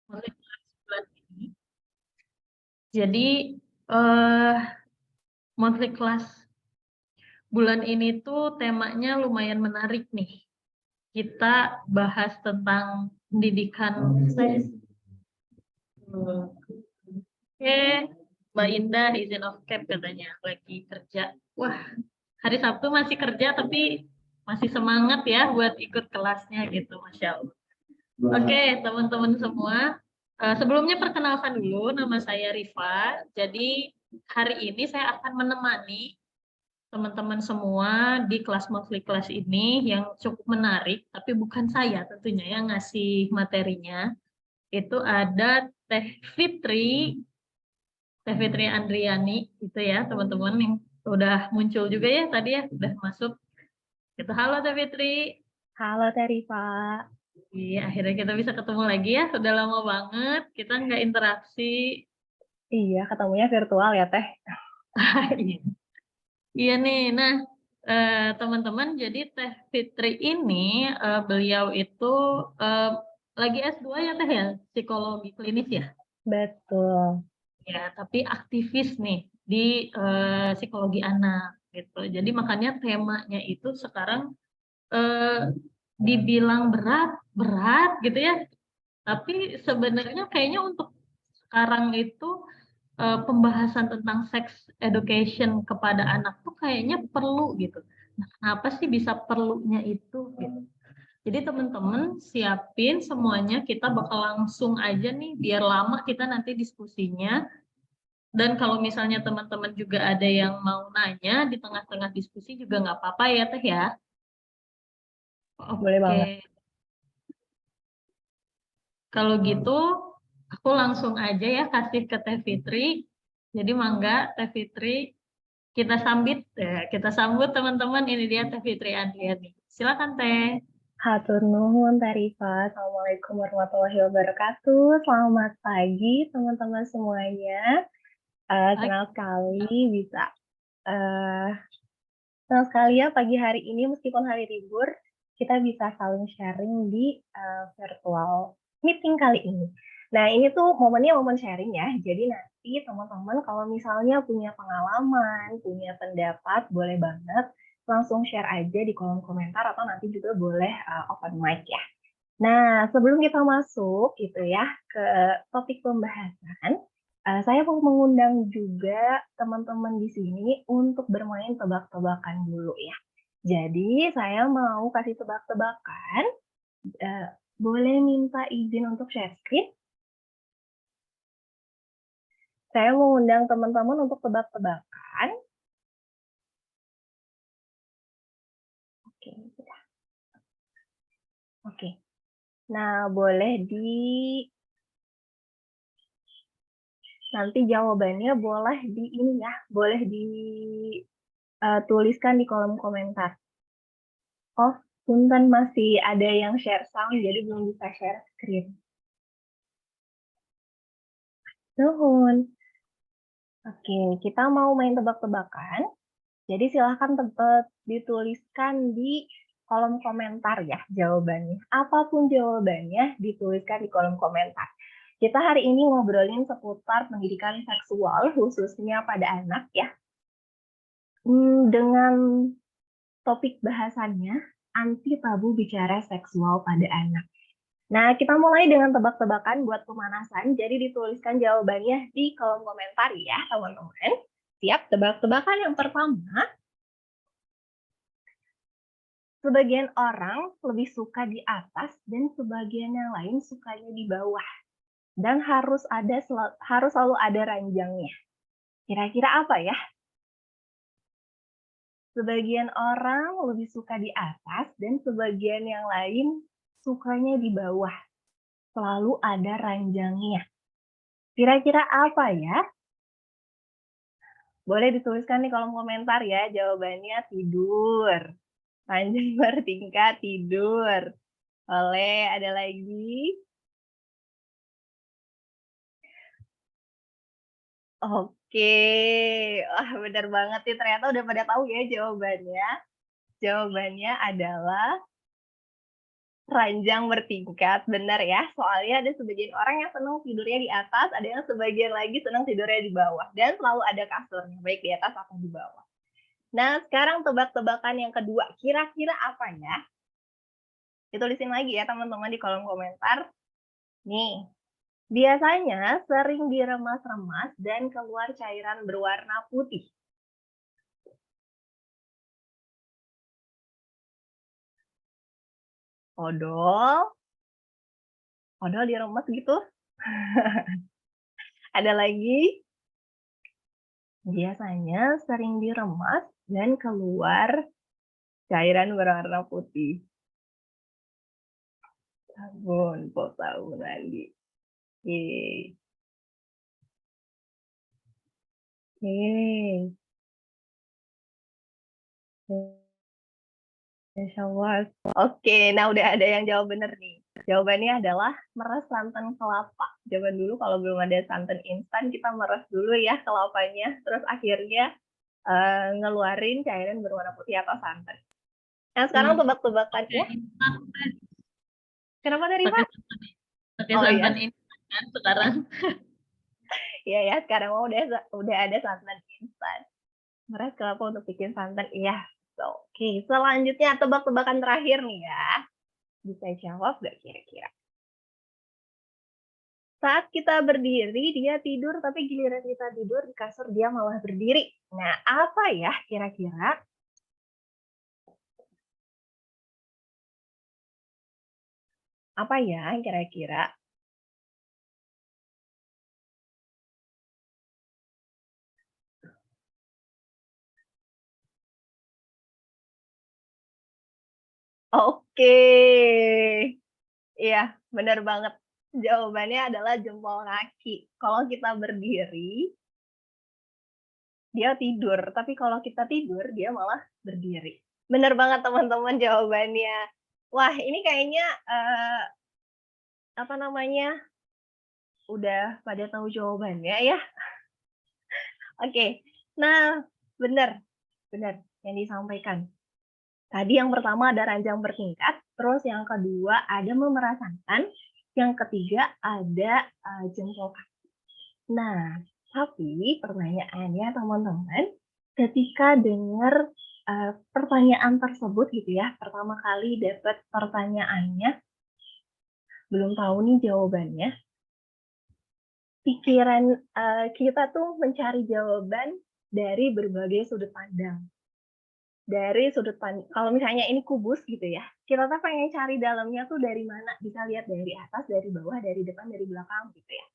Mulai bulan ini. Jadi eh monthly class bulan ini tuh temanya lumayan menarik nih. Kita bahas tentang pendidikan seks. Oke, Mbak Indah izin off cam katanya lagi kerja. Wah, hari Sabtu masih kerja tapi masih semangat ya buat ikut kelasnya gitu, Masya Allah. Oke, teman-teman semua. Sebelumnya perkenalkan dulu, nama saya Rifa. Jadi hari ini saya akan menemani teman-teman semua di kelas monthly class ini yang cukup menarik, tapi bukan saya tentunya yang ngasih materinya. Itu ada Teh Fitri Andriani, itu ya teman-teman yang udah muncul juga ya tadi ya, udah masuk. Itu halo Teh Fitri. Halo Terifa. Iya, akhirnya kita bisa ketemu lagi ya. Udah lama banget kita nggak interaksi. Iya, ketemunya virtual ya Teh. Iya. Iya nih, nah teman-teman, jadi Teh Fitri ini beliau itu eh, lagi S2 ya Teh ya, psikologi klinis ya. Betul. Ya, tapi aktivis nih di psikologi anak gitu. Jadi makanya temanya itu sekarang eh, dibilang berat, berat gitu ya. Tapi sebenarnya kayaknya untuk sekarang itu pembahasan tentang sex education kepada anak tuh kayaknya perlu gitu. Nah, kenapa sih bisa perlunya itu gitu? Jadi teman-teman siapin semuanya, kita bakal langsung aja nih biar lama kita nanti diskusinya. Dan kalau misalnya teman-teman juga ada yang mau nanya di tengah-tengah diskusi juga nggak apa-apa ya Teh ya. Boleh Oke, banget. kalau gitu aku langsung aja ya kasih ke Teh Fitri. Jadi mangga Teh Fitri kita sambit, kita sambut teman-teman. Ini dia Teh Fitri Andriani. Silakan Teh. Hatur nuhun Terifa. Assalamualaikum warahmatullahi wabarakatuh. Selamat pagi teman-teman semuanya. Senang sekali bisa eh senang sekali ya pagi hari ini meskipun hari libur kita bisa saling sharing di virtual meeting kali ini. Nah, ini tuh momennya momen sharing ya. Jadi nanti teman-teman kalau misalnya punya pengalaman, punya pendapat, boleh banget langsung share aja di kolom komentar atau nanti juga boleh open mic ya. Nah, sebelum kita masuk gitu ya ke topik pembahasan, saya mau mengundang juga teman-teman di sini untuk bermain tebak-tebakan dulu ya. Jadi, saya mau kasih tebak-tebakan. Boleh minta izin untuk share screen? Saya mau undang teman-teman untuk tebak-tebakan. Oke, sudah. Oke. Nah, boleh nanti jawabannya boleh di ini ya, boleh dituliskan di kolom komentar. Oh, punten masih ada yang share sound, jadi belum bisa share screen. Nuhun. Oke, kita mau main tebak-tebakan. Jadi silahkan dituliskan di kolom komentar ya jawabannya. Apapun jawabannya, dituliskan di kolom komentar. Kita hari ini ngobrolin seputar pendidikan seksual, khususnya pada anak ya. Dengan topik bahasannya, anti tabu bicara seksual pada anak. Nah, kita mulai dengan tebak-tebakan buat pemanasan. Jadi dituliskan jawabannya di kolom komentar ya, teman-teman. Siap, tebak-tebakan yang pertama. Sebagian orang lebih suka di atas dan sebagian yang lain sukanya di bawah. Dan harus selalu ada ranjangnya. Kira-kira apa ya? Sebagian orang lebih suka di atas dan sebagian yang lain sukanya di bawah. Selalu ada ranjangnya. Kira-kira apa ya? Boleh dituliskan di kolom komentar ya. Jawabannya tidur. Ranjang bertingkat tidur. Oleh, ada lagi? Oke. Wah, benar banget nih. Ternyata udah pada tahu ya jawabannya. Jawabannya adalah ranjang bertingkat, benar ya. Soalnya ada sebagian orang yang senang tidurnya di atas, ada yang sebagian lagi senang tidurnya di bawah. Dan selalu ada kasurnya, baik di atas atau di bawah. Nah, sekarang tebak-tebakan yang kedua. Kira-kira apa ya? Ditulisin lagi ya teman-teman di kolom komentar. Nih, biasanya sering diremas-remas dan keluar cairan berwarna putih. Odol. Odol diremas gitu. Ada lagi. Biasanya sering diremas dan keluar cairan berwarna putih. Sabun, pos sabun mandi. Yeay. Yeay. Masya Allah. Oke, nah udah ada yang jawab bener nih. Jawabannya adalah meres santan kelapa. Zaman dulu kalau belum ada santan instan, kita meres dulu ya kelapanya. Terus akhirnya ngeluarin cairan berwarna putih atau santan. Nah sekarang tebak-tebakannya. Kenapa tadi Pak? Pakai santan instan kan sekarang. Iya ya, sekarang udah ada santan instan. Meres kelapa untuk bikin santan. Iya. Oke, selanjutnya tebak-tebakan terakhir nih ya. Bisa jawab nggak kira-kira? Saat kita berdiri, dia tidur, tapi giliran kita tidur di kasur, dia malah berdiri. Nah, apa ya kira-kira? Apa ya kira-kira? Oke. Iya, benar banget. Jawabannya adalah jempol kaki. Kalau kita berdiri, dia tidur. Tapi kalau kita tidur, dia malah berdiri. Benar banget teman-teman jawabannya. Wah, ini kayaknya apa namanya? Udah pada tahu jawabannya ya. Oke. Nah, benar yang disampaikan. Tadi yang pertama ada ranjang bertingkat, terus yang kedua ada memerah santan, yang ketiga ada jempol kaki. Nah, tapi pertanyaannya teman-teman, ketika dengar pertanyaan tersebut gitu ya, pertama kali dapat pertanyaannya, belum tahu nih jawabannya, pikiran kita tuh mencari jawaban dari berbagai sudut pandang. Dari sudut pandang, kalau misalnya ini kubus gitu ya, kita tuh pengen cari dalamnya tuh dari mana, bisa lihat dari atas, dari bawah, dari depan, dari belakang gitu ya.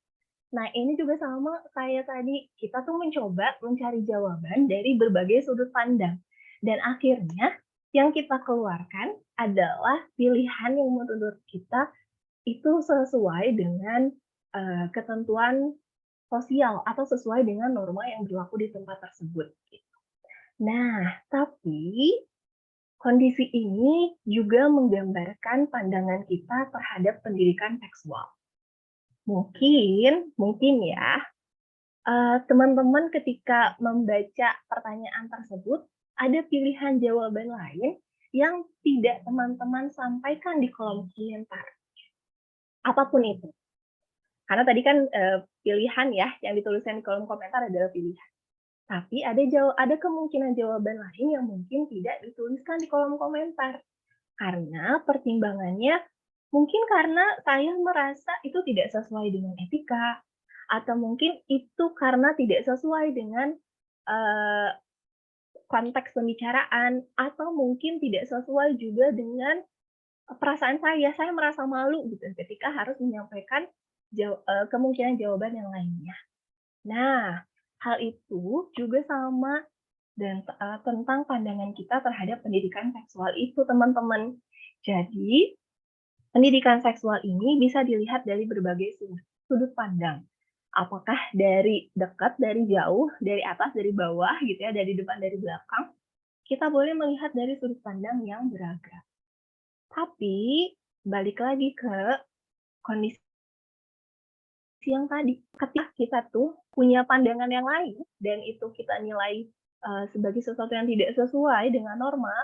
Nah ini juga sama kayak tadi, kita tuh mencoba mencari jawaban dari berbagai sudut pandang. Dan akhirnya yang kita keluarkan adalah pilihan yang menurut kita itu sesuai dengan ketentuan sosial atau sesuai dengan norma yang berlaku di tempat tersebut. Nah, tapi kondisi ini juga menggambarkan pandangan kita terhadap pendidikan seksual. Mungkin ya, teman-teman ketika membaca pertanyaan tersebut, ada pilihan jawaban lain yang tidak teman-teman sampaikan di kolom komentar. Apapun itu. Karena tadi kan pilihan ya, yang dituliskan di kolom komentar adalah pilihan. Tapi ada kemungkinan jawaban lain yang mungkin tidak dituliskan di kolom komentar. Karena pertimbangannya mungkin karena saya merasa itu tidak sesuai dengan etika, atau mungkin itu karena tidak sesuai dengan konteks pembicaraan, atau mungkin tidak sesuai juga dengan perasaan saya merasa malu gitu ketika harus menyampaikan kemungkinan jawaban yang lainnya. Nah, hal itu juga sama dan tentang pandangan kita terhadap pendidikan seksual itu, teman-teman. Jadi, pendidikan seksual ini bisa dilihat dari berbagai sudut pandang. Apakah dari dekat, dari jauh, dari atas, dari bawah, gitu ya, dari depan, dari belakang. Kita boleh melihat dari sudut pandang yang beragam. Tapi, balik lagi ke kondisi yang tadi, ketika kita tuh punya pandangan yang lain dan itu kita nilai sebagai sesuatu yang tidak sesuai dengan norma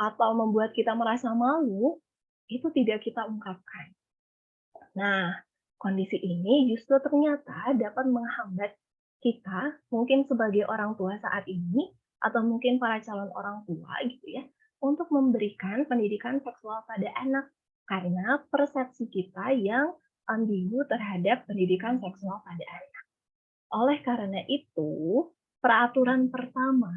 atau membuat kita merasa malu, itu tidak kita ungkapkan. Nah, kondisi ini justru ternyata dapat menghambat kita, mungkin sebagai orang tua saat ini, atau mungkin para calon orang tua gitu ya, untuk memberikan pendidikan seksual pada anak. Karena persepsi kita yang ambigu terhadap pendidikan seksual pada anak. Oleh karena itu, peraturan pertama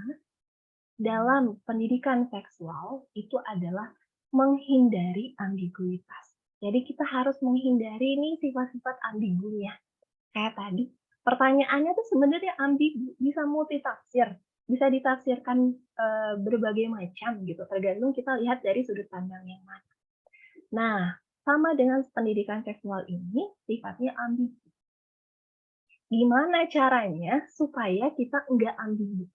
dalam pendidikan seksual itu adalah menghindari ambiguitas. Jadi kita harus menghindari nih sifat-sifat ambigunya. Kayak tadi, pertanyaannya tuh sebenarnya ambigu, bisa multitafsir, bisa ditafsirkan berbagai macam gitu, tergantung kita lihat dari sudut pandang yang mana. Nah, sama dengan pendidikan seksual ini sifatnya ambigu. Gimana caranya supaya kita enggak ambigu?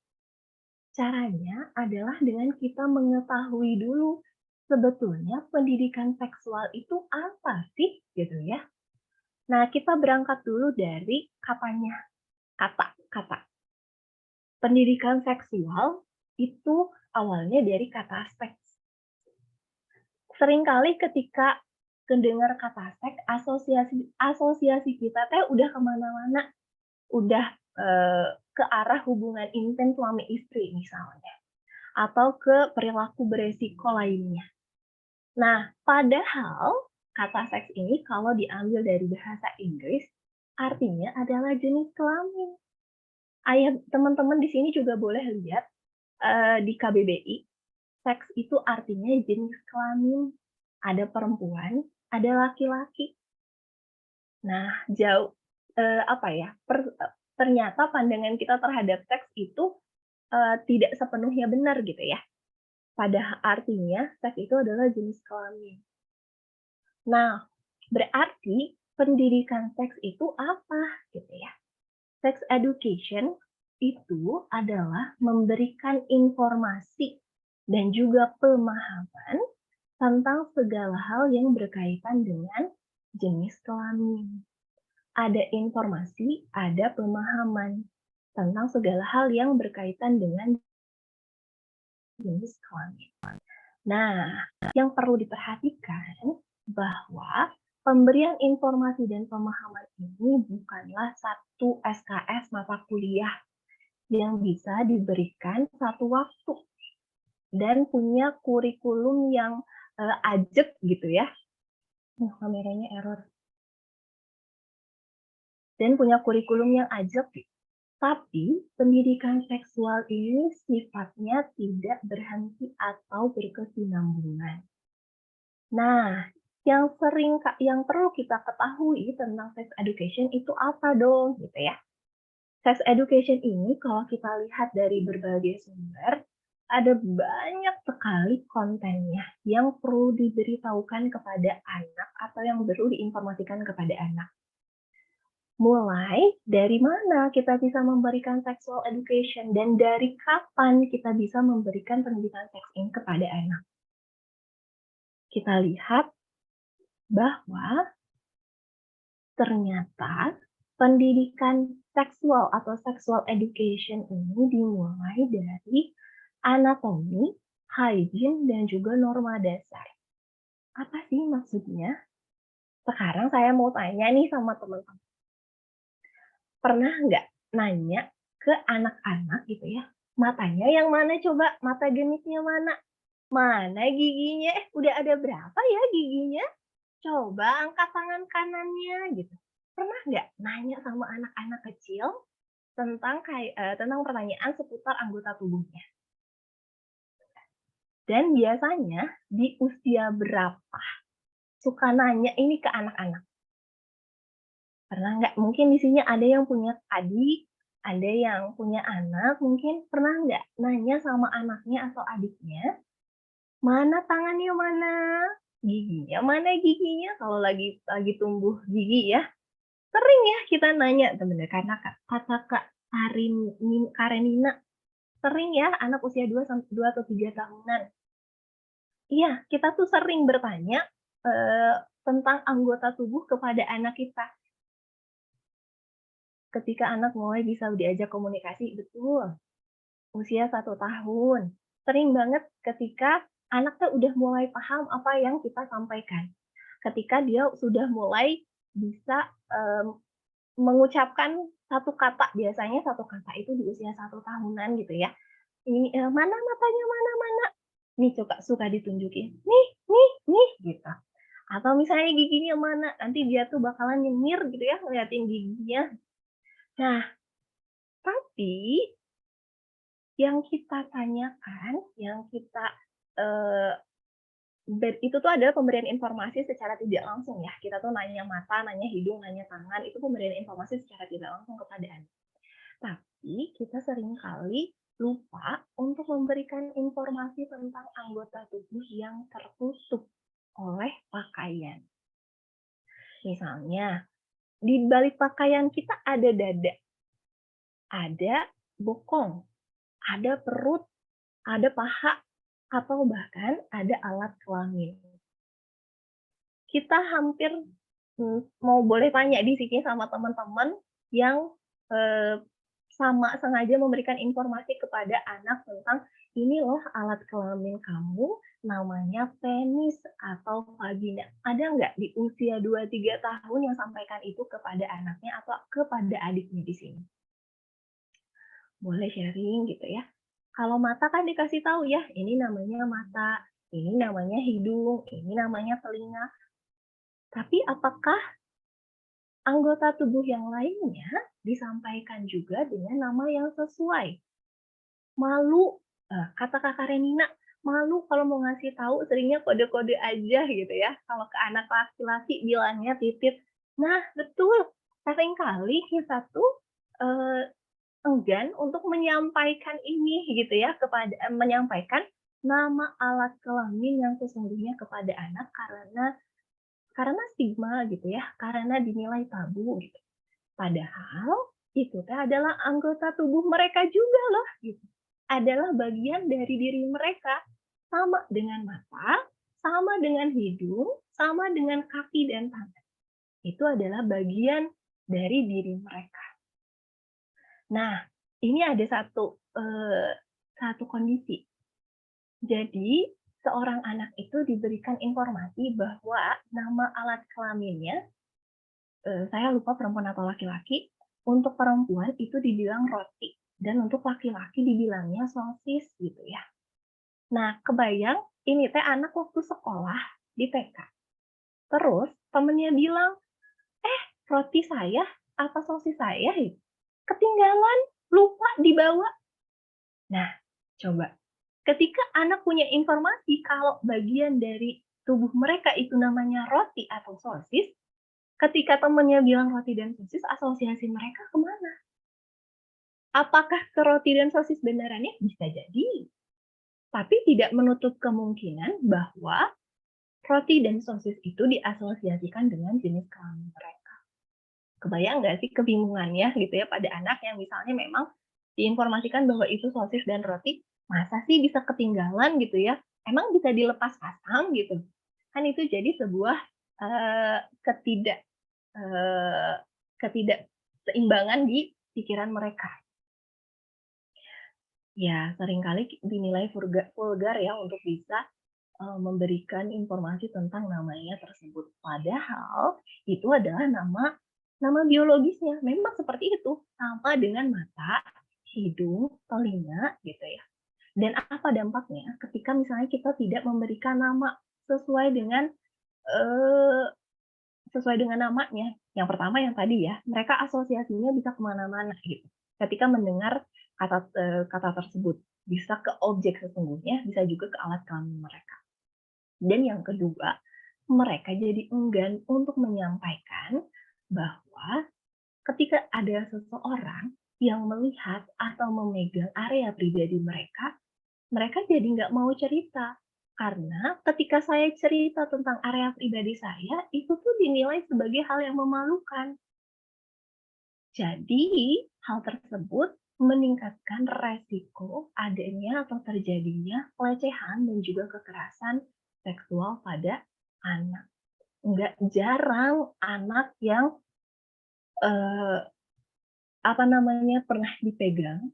Caranya adalah dengan kita mengetahui dulu sebetulnya pendidikan seksual itu apa sih gitu ya. Nah, kita berangkat dulu dari katanya, kata. Pendidikan seksual itu awalnya dari kata seks. Seringkali ketika mendengar kata seks, asosiasi kita teh udah kemana-mana, udah ke arah hubungan intens suami istri misalnya, atau ke perilaku beresiko lainnya. Nah, padahal kata seks ini kalau diambil dari bahasa Inggris, artinya adalah jenis kelamin. Teman-teman di sini juga boleh lihat di KBBI, seks itu artinya jenis kelamin. Ada perempuan, ada laki-laki. Nah, ternyata pandangan kita terhadap seks itu tidak sepenuhnya benar gitu ya. Pada artinya seks itu adalah jenis kelamin. Nah, berarti pendidikan seks itu apa gitu ya? Sex education itu adalah memberikan informasi dan juga pemahaman tentang segala hal yang berkaitan dengan jenis kelamin. Ada informasi, ada pemahaman tentang segala hal yang berkaitan dengan jenis kelamin. Nah, yang perlu diperhatikan bahwa pemberian informasi dan pemahaman ini bukanlah satu SKS mata kuliah yang bisa diberikan satu waktu dan punya kurikulum yang ajak gitu ya. Kameranya error. Dan punya kurikulum yang ajak gitu. Tapi pendidikan seksual ini sifatnya tidak berhenti atau berkesinambungan. Nah, yang perlu kita ketahui tentang sex education itu apa dong gitu ya. Sex education ini kalau kita lihat dari berbagai sumber, ada banyak sekali kontennya yang perlu diberitahukan kepada anak atau yang perlu diinformasikan kepada anak. Mulai dari mana kita bisa memberikan sexual education dan dari kapan kita bisa memberikan pendidikan seks ini kepada anak. Kita lihat bahwa ternyata pendidikan seksual atau sexual education ini dimulai dari anatomi, hygiene, dan juga norma dasar. Apa sih maksudnya? Sekarang saya mau tanya nih sama teman-teman. Pernah nggak nanya ke anak-anak gitu ya, matanya yang mana coba? Mata genitnya mana? Mana giginya? Udah ada berapa ya giginya? Coba angkat tangan kanannya gitu. Pernah nggak nanya sama anak-anak kecil tentang pertanyaan seputar anggota tubuhnya? Dan biasanya di usia berapa suka nanya ini ke anak-anak? Pernah nggak? Mungkin di sini ada yang punya adik, ada yang punya anak, mungkin pernah nggak nanya sama anaknya atau adiknya, mana tangannya mana? Giginya mana giginya? Kalau lagi tumbuh gigi ya, sering ya kita nanya, bener karena kata Kak Karenina, sering ya anak usia 2 atau 3 tahunan. Iya, kita tuh sering bertanya tentang anggota tubuh kepada anak kita. Ketika anak mulai bisa diajak komunikasi, betul, usia 1 tahun. Sering banget ketika anak tuh udah mulai paham apa yang kita sampaikan. Ketika dia sudah mulai bisa, mengucapkan satu kata, biasanya satu kata itu di usia 1 tahunan gitu ya. Ini, "Mana matanya, mana mana?" Nih suka ditunjukin, nih," gitu. Atau misalnya giginya mana, nanti dia tuh bakalan nyengir gitu ya ngeliatin giginya. Nah, tapi yang kita tanyakan, yang kita, eee, itu tuh adalah pemberian informasi secara tidak langsung ya. Kita tuh nanya mata, nanya hidung, nanya tangan, itu pemberian informasi secara tidak langsung kepada anak. Tapi kita seringkali lupa untuk memberikan informasi tentang anggota tubuh yang tertutup oleh pakaian. Misalnya, di balik pakaian kita ada dada, ada bokong, ada perut, ada paha, atau bahkan ada alat kelamin. Kita hampir mau boleh tanya di sini sama teman-teman yang sama sengaja memberikan informasi kepada anak tentang ini loh alat kelamin kamu namanya penis atau vagina. Ada nggak di usia 2-3 tahun yang sampaikan itu kepada anaknya atau kepada adiknya di sini? Boleh sharing gitu ya. Kalau mata kan dikasih tahu ya, ini namanya mata, ini namanya hidung, ini namanya telinga. Tapi apakah anggota tubuh yang lainnya disampaikan juga dengan nama yang sesuai? Malu, kata Kakak Renina, malu kalau mau ngasih tahu seringnya kode-kode aja gitu ya, kalau ke anak laki-laki bilangnya titit. Nah betul, seringkali kita tuh, eee, enggan untuk menyampaikan ini gitu ya, menyampaikan nama alat kelamin yang sesungguhnya kepada anak karena stigma gitu ya, karena dinilai tabu gitu. Padahal itu teh adalah anggota tubuh mereka juga loh gitu. Adalah bagian dari diri mereka. Sama dengan mata, sama dengan hidung, sama dengan kaki dan tangan. Itu adalah bagian dari diri mereka. Nah, ini ada satu kondisi. Jadi, seorang anak itu diberikan informasi bahwa nama alat kelaminnya, saya lupa perempuan atau laki-laki, untuk perempuan itu dibilang roti, dan untuk laki-laki dibilangnya sosis gitu ya. Nah, kebayang ini teh anak waktu sekolah di TK. Terus temennya bilang, "Eh, roti saya apa sosis saya ketinggalan, lupa dibawa." Nah, coba ketika anak punya informasi kalau bagian dari tubuh mereka itu namanya roti atau sosis, ketika temennya bilang roti dan sosis, asosiasi mereka kemana? Apakah ke roti dan sosis benerannya? Bisa jadi, tapi tidak menutup kemungkinan bahwa roti dan sosis itu diasosiasikan dengan jenis kelamin mereka. Kebayang nggak sih kebingungannya gitu ya pada anak yang misalnya memang diinformasikan bahwa itu sosis dan roti, masa sih bisa ketinggalan gitu ya? Emang bisa dilepas pasang gitu? Kan itu jadi sebuah uh, ketidak uh, ketidakseimbangan di pikiran mereka. Ya, seringkali dinilai vulgar ya untuk bisa memberikan informasi tentang namanya tersebut. Padahal itu adalah nama biologisnya. Memang seperti itu, sama dengan mata, hidung, telinga gitu ya. Dan apa dampaknya ketika misalnya kita tidak memberikan nama sesuai dengan eh, sesuai dengan namanya. Yang pertama yang tadi ya, mereka asosiasinya bisa kemana-mana gitu. Ketika mendengar kata tersebut, bisa ke objek sesungguhnya, bisa juga ke alat kelamin mereka. Dan yang kedua, mereka jadi enggan untuk menyampaikan bahwa ketika ada seseorang yang melihat atau memegang area pribadi mereka, mereka jadi nggak mau cerita. Karena ketika saya cerita tentang area pribadi saya, itu tuh dinilai sebagai hal yang memalukan. Jadi, hal tersebut meningkatkan resiko adanya atau terjadinya pelecehan dan juga kekerasan seksual pada anak. Nggak jarang anak yang pernah dipegang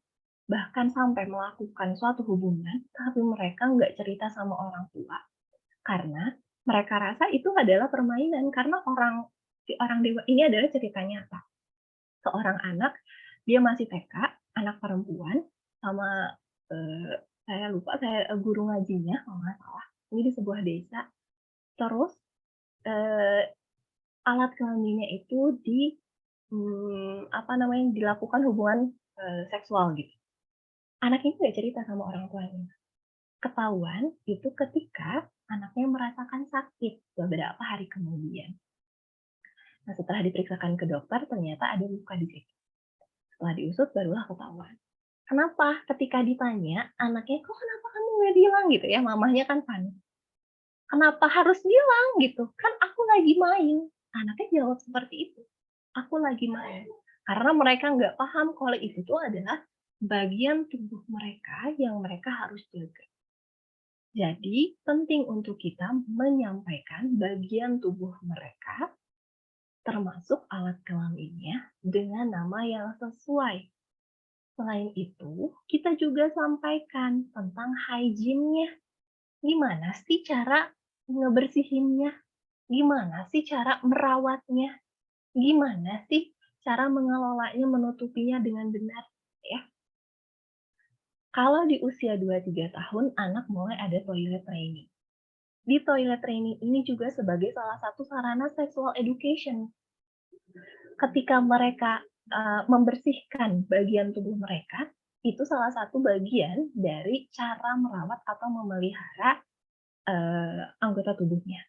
bahkan sampai melakukan suatu hubungan, tapi mereka nggak cerita sama orang tua. Karena mereka rasa itu adalah permainan, karena si orang dewa ini adalah cerita nyata. Seorang anak, dia masih TK, anak perempuan, sama saya lupa, guru ngajinya kalau nggak salah. Ini di sebuah desa. Terus alat kelaminnya itu dilakukan hubungan seksual gitu. Anak ini nggak cerita sama orang tuanya. Ketahuan itu ketika anaknya merasakan sakit beberapa hari kemudian. Nah, setelah diperiksakan ke dokter, ternyata ada luka di situ. Setelah diusut, barulah ketahuan. Kenapa? Ketika ditanya, anaknya, kok kenapa kamu nggak bilang gitu ya? Mamahnya kan panik. Kenapa harus bilang gitu? Kan aku lagi main. Anaknya jawab seperti itu. Aku lagi main. Karena mereka nggak paham kalau itu tuh adalah bagian tubuh mereka yang mereka harus jaga. Jadi, penting untuk kita menyampaikan bagian tubuh mereka, termasuk alat kelaminnya, dengan nama yang sesuai. Selain itu, kita juga sampaikan tentang hygiene-nya. Gimana sih cara ngebersihinnya? Gimana sih cara merawatnya? Gimana sih cara mengelolanya, menutupinya dengan benar? Ya. Kalau di usia 2-3 tahun, anak mulai ada toilet training. Di toilet training ini juga sebagai salah satu sarana sexual education. Ketika mereka membersihkan bagian tubuh mereka, itu salah satu bagian dari cara merawat atau memelihara anggota tubuhnya.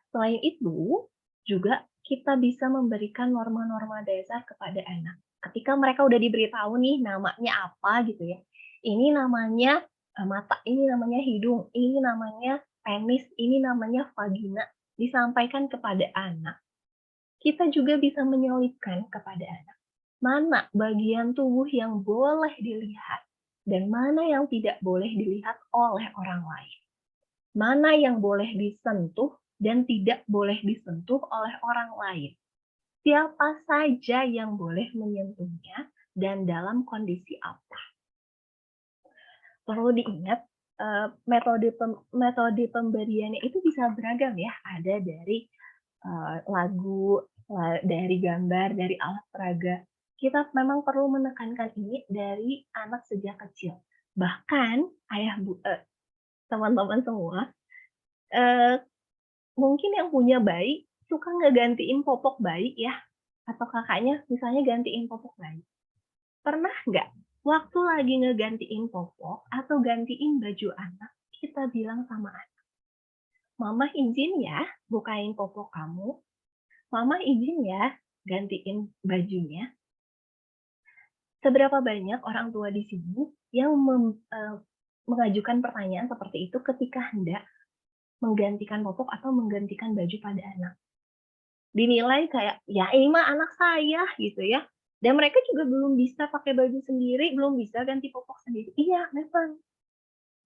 Selain itu, juga kita bisa memberikan norma-norma dasar kepada anak. Ketika mereka udah diberitahu nih namanya apa gitu ya. Ini namanya mata, ini namanya hidung, ini namanya penis, ini namanya vagina. Disampaikan kepada anak. Kita juga bisa menyelipkan kepada anak. Mana bagian tubuh yang boleh dilihat dan mana yang tidak boleh dilihat oleh orang lain. Mana yang boleh disentuh dan tidak boleh disentuh oleh orang lain. Siapa saja yang boleh menyentuhnya dan dalam kondisi apa. Perlu diingat, metode pemberiannya itu bisa beragam ya. Ada dari lagu, dari gambar, dari alat peraga. Kita memang perlu menekankan ini dari anak sejak kecil. Bahkan teman-teman semua, mungkin yang punya bayi suka ngegantiin popok bayi ya, atau kakaknya misalnya gantiin popok bayi. Pernah nggak waktu lagi ngegantiin popok atau gantiin baju anak, kita bilang sama anak, "Mama izin ya bukain popok kamu, Mama izin ya gantiin bajunya." Seberapa banyak orang tua di sini yang mengajukan pertanyaan seperti itu ketika hendak menggantikan popok atau menggantikan baju pada anak? Dinilai kayak, ya ini mah anak saya gitu ya. Dan mereka juga belum bisa pakai baju sendiri, belum bisa ganti popok sendiri. Iya, memang.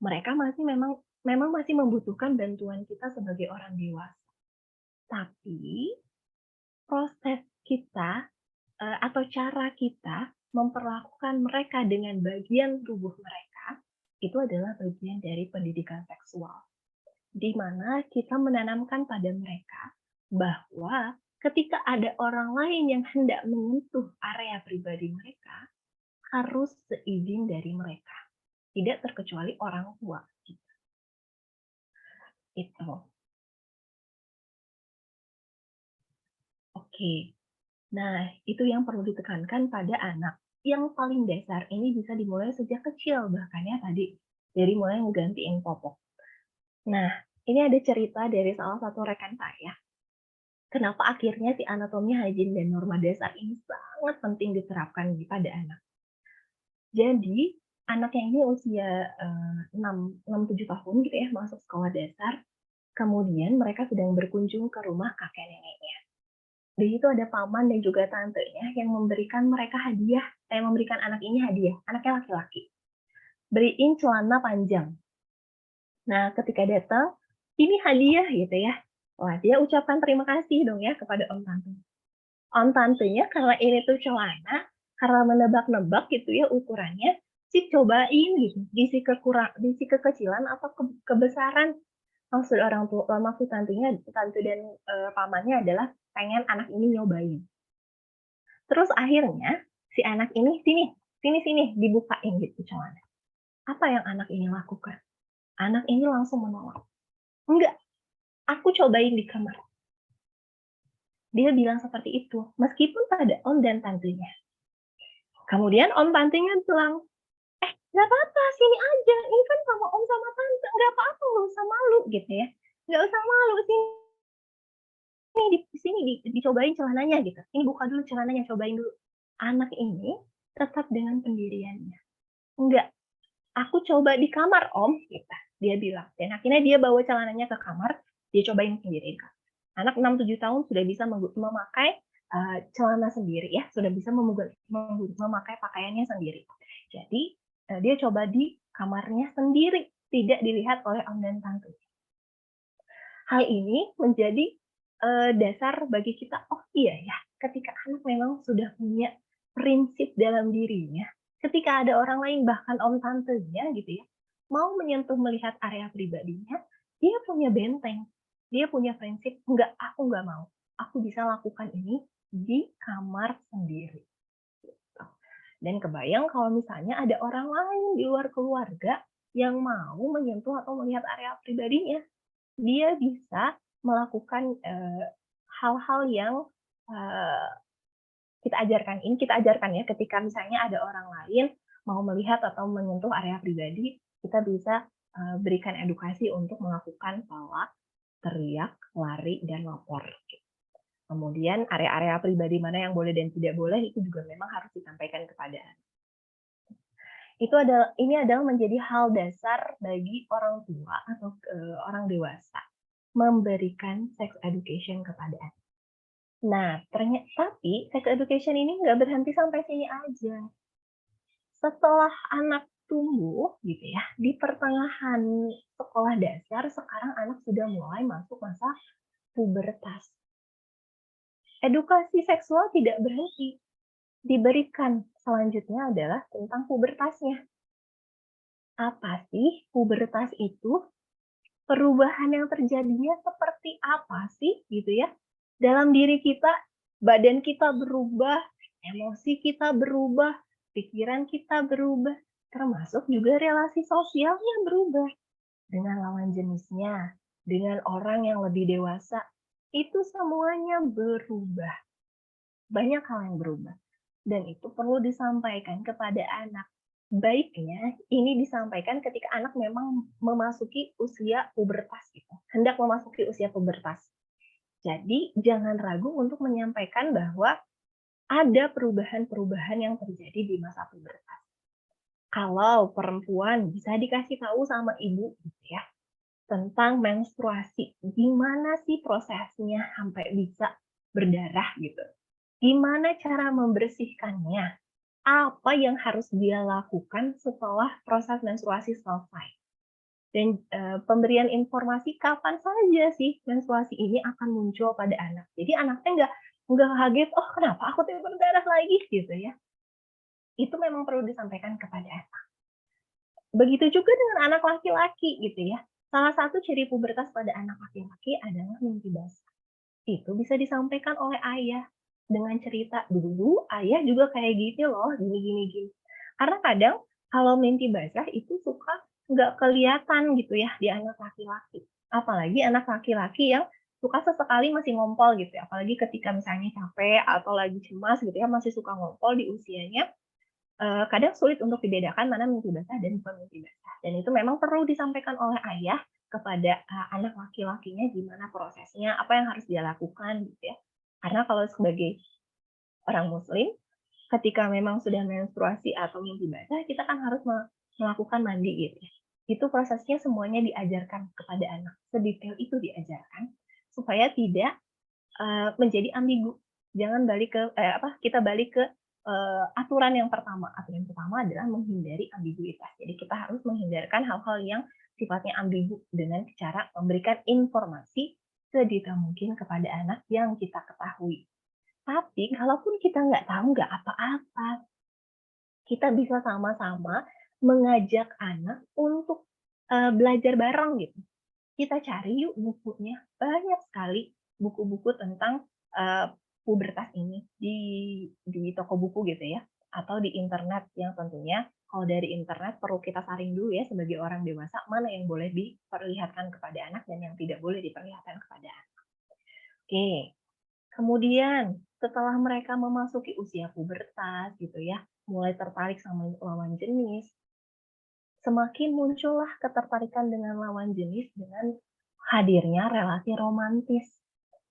Mereka memang masih membutuhkan bantuan kita sebagai orang dewasa. Tapi proses kita atau cara kita memperlakukan mereka dengan bagian tubuh mereka itu adalah bagian dari pendidikan seksual, di mana kita menanamkan pada mereka bahwa ketika ada orang lain yang hendak menyentuh area pribadi mereka, harus seizin dari mereka, tidak terkecuali orang tua kita. Itu. Oke. Nah, itu yang perlu ditekankan pada anak. Yang paling dasar ini bisa dimulai sejak kecil, bahkan ya tadi, dari mulai ngegantiin popok. Nah, ini ada cerita dari salah satu rekan saya. Kenapa akhirnya si anatomi, hygiene, dan norma dasar ini sangat penting diterapkan pada anak. Jadi, anaknya ini usia 6-7 tahun gitu ya, masuk sekolah dasar. Kemudian mereka sedang berkunjung ke rumah kakek neneknya. Di situ ada paman dan juga tantenya yang memberikan mereka hadiah, memberikan anak ini hadiah, anaknya laki-laki. Beriin celana panjang. Nah, ketika datang, ini hadiah gitu ya. Wah, dia ucapkan terima kasih dong ya kepada om tante. Om tantenya karena ini tuh celana, karena menebak-nebak gitu ya ukurannya, si cobain gitu, di si kekecilan atau kebesaran. Maksud tantenya tante dan, pamannya adalah pengen anak ini nyobain. Terus akhirnya si anak ini, "Sini sini sini," dibukain gitu celana. Apa yang anak ini lakukan? Anak ini langsung menolak, "Enggak, aku cobain di kamar." Dia bilang seperti itu, meskipun pada om dan tantenya. Kemudian om tantenya bilang, "Nggak apa-apa, sini aja, ini kan sama om sama tante, nggak apa-apa, nggak usah malu," gitu ya. "Nggak usah malu, sini dicobain celananya," gitu. "Ini buka dulu celananya, cobain dulu." Anak ini tetap dengan pendiriannya, "Enggak, aku coba di kamar om," gitu, dia bilang. Dan akhirnya dia bawa celananya ke kamar, dia cobain sendiri. Anak 6-7 tahun sudah bisa memakai, celana sendiri ya, sudah bisa memakai pakaiannya sendiri. Jadi, dia coba di kamarnya sendiri, tidak dilihat oleh om dan tante. Hal ini menjadi, dasar bagi kita, oh iya ya, ketika anak memang sudah punya prinsip dalam dirinya, ketika ada orang lain bahkan om tantenya gitu ya, mau menyentuh melihat area pribadinya, dia punya benteng, dia punya prinsip, "Enggak, aku nggak mau, aku bisa lakukan ini di kamar sendiri." Gitu. Dan kebayang kalau misalnya ada orang lain di luar keluarga yang mau menyentuh atau melihat area pribadinya, dia bisa melakukan, hal-hal yang, eee, kita ajarkan ya ketika misalnya ada orang lain mau melihat atau menyentuh area pribadi, kita bisa, berikan edukasi untuk melakukan tolak, teriak, lari, dan lapor. Kemudian area-area pribadi mana yang boleh dan tidak boleh itu juga memang harus disampaikan kepada anak. Ini adalah menjadi hal dasar bagi orang tua atau, orang dewasa memberikan sex education kepada anak. Nah, tapi sex education ini nggak berhenti sampai sini aja. Setelah anak tumbuh gitu ya, di pertengahan sekolah dasar, sekarang anak sudah mulai masuk masa pubertas. Edukasi seksual tidak berhenti, diberikan selanjutnya adalah tentang pubertasnya. Apa sih pubertas itu? Perubahan yang terjadinya seperti apa sih gitu ya? Dalam diri kita, badan kita berubah, emosi kita berubah, pikiran kita berubah, termasuk juga relasi sosialnya berubah dengan lawan jenisnya, dengan orang yang lebih dewasa. Itu semuanya berubah. Banyak hal yang berubah. Dan itu perlu disampaikan kepada anak. Baiknya ini disampaikan ketika anak memang memasuki usia pubertas gitu, hendak memasuki usia pubertas. Jadi jangan ragu untuk menyampaikan bahwa ada perubahan-perubahan yang terjadi di masa pubertas. Kalau perempuan bisa dikasih tahu sama ibu gitu ya, tentang menstruasi, gimana sih prosesnya sampai bisa berdarah gitu. Gimana cara membersihkannya? Apa yang harus dia lakukan setelah proses menstruasi selesai? Dan pemberian informasi kapan saja sih menstruasi ini akan muncul pada anak. Jadi anaknya nggak kaget, oh kenapa aku tuh berdarah lagi gitu ya. Itu memang perlu disampaikan kepada anak. Begitu juga dengan anak laki-laki gitu ya. Salah satu ciri pubertas pada anak laki-laki adalah mimpi basah. Itu bisa disampaikan oleh ayah dengan cerita, "Dulu ayah juga kayak gitu loh, gini gini gini." Karena kadang kalau mimpi basah itu suka nggak kelihatan gitu ya di anak laki-laki. Apalagi anak laki-laki yang suka sesekali masih ngompol gitu ya, apalagi ketika misalnya capek atau lagi cemas gitu ya, masih suka ngompol di usianya, kadang sulit untuk dibedakan mana mimpi basah dan bukan mimpi basah. Dan itu memang perlu disampaikan oleh ayah kepada, anak laki-lakinya gimana prosesnya, apa yang harus dia lakukan gitu ya. Karena kalau sebagai orang muslim, ketika memang sudah menstruasi atau mimpi basah, kita kan harus melakukan mandi gitu ya. Itu prosesnya semuanya diajarkan kepada anak, sedetail itu diajarkan, supaya tidak, menjadi ambigu. Jangan kita balik ke, aturan yang pertama. Aturan yang pertama adalah menghindari ambiguitas. Jadi kita harus menghindarkan hal-hal yang sifatnya ambigu dengan cara memberikan informasi sedetail mungkin kepada anak yang kita ketahui. Tapi kalaupun kita nggak tahu, nggak apa-apa. kita bisa sama-sama mengajak anak untuk belajar bareng gitu. Kita cari yuk bukunya, banyak sekali buku-buku tentang pubertas ini di toko buku gitu ya, atau di internet yang tentunya kalau dari internet perlu kita saring dulu ya sebagai orang dewasa, mana yang boleh diperlihatkan kepada anak dan yang tidak boleh diperlihatkan kepada anak. Oke, kemudian setelah mereka memasuki usia pubertas gitu ya, mulai tertarik sama lawan jenis, semakin muncullah ketertarikan dengan lawan jenis dengan hadirnya relasi romantis.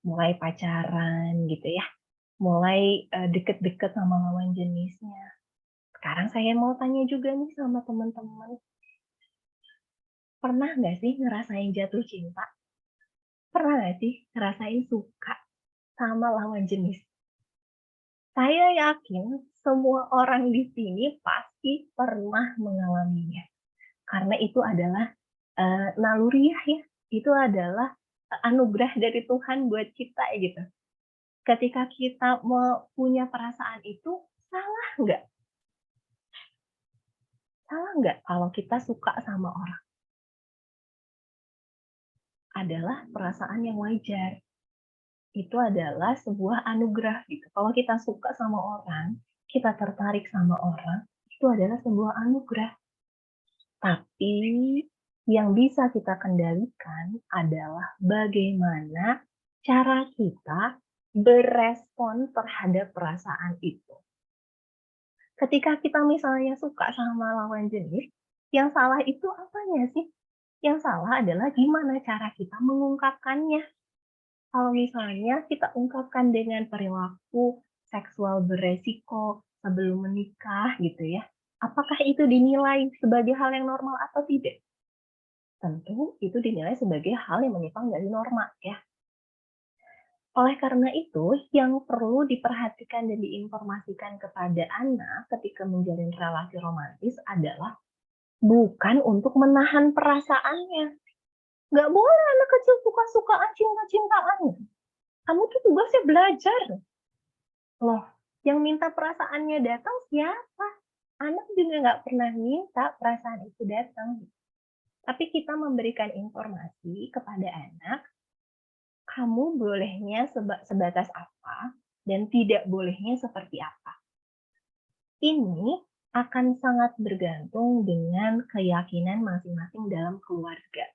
Mulai pacaran gitu ya, mulai deket-deket sama lawan jenisnya. Sekarang saya mau tanya juga nih sama teman-teman, pernah nggak sih ngerasain jatuh cinta? Pernah nggak sih ngerasain suka sama lawan jenis? Saya yakin semua orang di sini pasti pernah mengalaminya. Karena itu adalah naluriah ya, itu adalah anugerah dari Tuhan buat kita gitu. Ketika kita mau punya perasaan itu, salah nggak? Salah nggak kalau kita suka sama orang? Adalah perasaan yang wajar. Itu adalah sebuah anugerah gitu. Kalau kita suka sama orang, kita tertarik sama orang, itu adalah sebuah anugerah. Tapi yang bisa kita kendalikan adalah bagaimana cara kita berespon terhadap perasaan itu. Ketika kita misalnya suka sama lawan jenis, yang salah itu apanya sih? Yang salah adalah gimana cara kita mengungkapkannya. Kalau misalnya kita ungkapkan dengan perilaku seksual beresiko sebelum menikah gitu ya, apakah itu dinilai sebagai hal yang normal atau tidak? Tentu itu dinilai sebagai hal yang menyimpang dari norma ya. Oleh karena itu, yang perlu diperhatikan dan diinformasikan kepada anak ketika menjalin relasi romantis adalah bukan untuk menahan perasaannya. Nggak boleh anak kecil suka-sukaan, cinta-cintaan. Kamu tuh tugasnya belajar. Loh, yang minta perasaannya datang siapa? Anak juga nggak pernah minta perasaan itu datang. Tapi kita memberikan informasi kepada anak, kamu bolehnya sebatas apa, dan tidak bolehnya seperti apa. Ini akan sangat bergantung dengan keyakinan masing-masing dalam keluarga.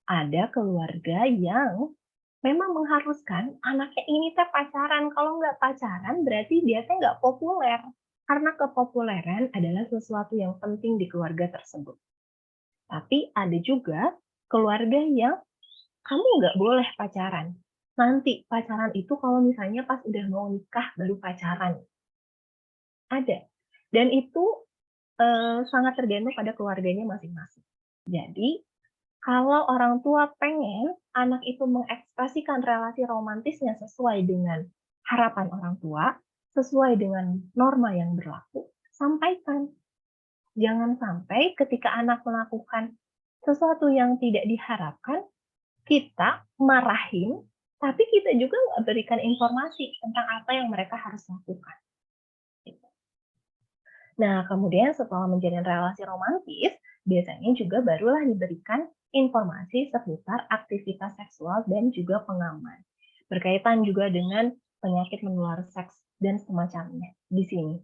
Ada keluarga yang memang mengharuskan anaknya ini teh pacaran. Kalau nggak pacaran berarti dia teh nggak populer. Karena kepopuleran adalah sesuatu yang penting di keluarga tersebut. Tapi ada juga keluarga yang kamu nggak boleh pacaran. Nanti pacaran itu kalau misalnya pas udah mau nikah baru pacaran. Ada. Dan itu sangat tergantung pada keluarganya masing-masing. Jadi, kalau orang tua pengen anak itu mengekspresikan relasi romantisnya sesuai dengan harapan orang tua, sesuai dengan norma yang berlaku, sampaikan. Jangan sampai ketika anak melakukan sesuatu yang tidak diharapkan, kita marahin, tapi kita juga nggak berikan informasi tentang apa yang mereka harus lakukan. Nah, kemudian setelah menjalin relasi romantis, biasanya juga barulah diberikan informasi seputar aktivitas seksual dan juga pengaman. Berkaitan juga dengan penyakit menular seks dan semacamnya di sini.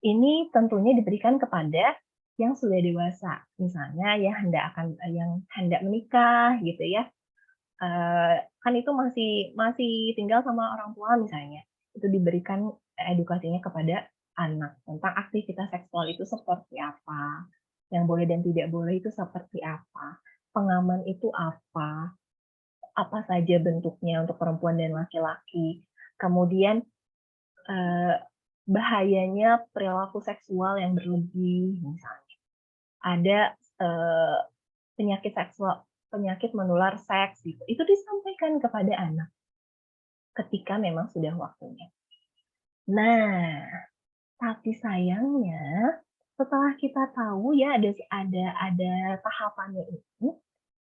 Ini tentunya diberikan kepada yang sudah dewasa, misalnya yang hendak menikah gitu ya. Kan itu masih tinggal sama orang tua misalnya. Itu diberikan edukasinya kepada anak tentang aktivitas seksual itu seperti apa, yang boleh dan tidak boleh itu seperti apa, pengaman itu apa saja bentuknya untuk perempuan dan laki-laki, kemudian bahayanya perilaku seksual yang berlebih misalnya, ada penyakit menular seks gitu, itu disampaikan kepada anak ketika memang sudah waktunya. Nah, tapi sayangnya setelah kita tahu ya ada tahapannya itu,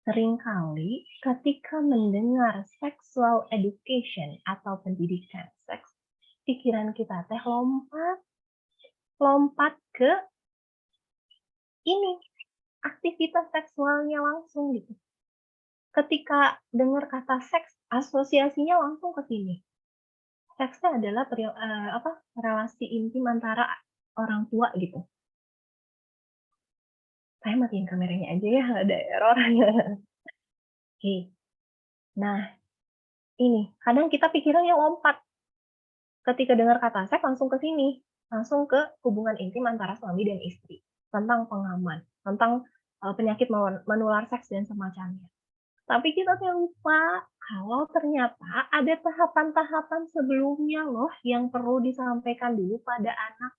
seringkali ketika mendengar sexual education atau pendidikan seks, pikiran kita teh lompat lompat ke ini, aktivitas seksualnya langsung gitu. Ketika dengar kata seks, asosiasinya langsung ke sini. Seksnya adalah relasi intim antara orang tua gitu. Saya matiin kameranya aja ya, ada error. Oke. Nah, ini kadang kita pikirannya lompat. Ketika dengar kata seks langsung ke sini, langsung ke hubungan intim antara suami dan istri, tentang pengaman, tentang penyakit menular seks dan semacamnya. Tapi kita tuh lupa kalau ternyata ada tahapan-tahapan sebelumnya loh yang perlu disampaikan dulu pada anak.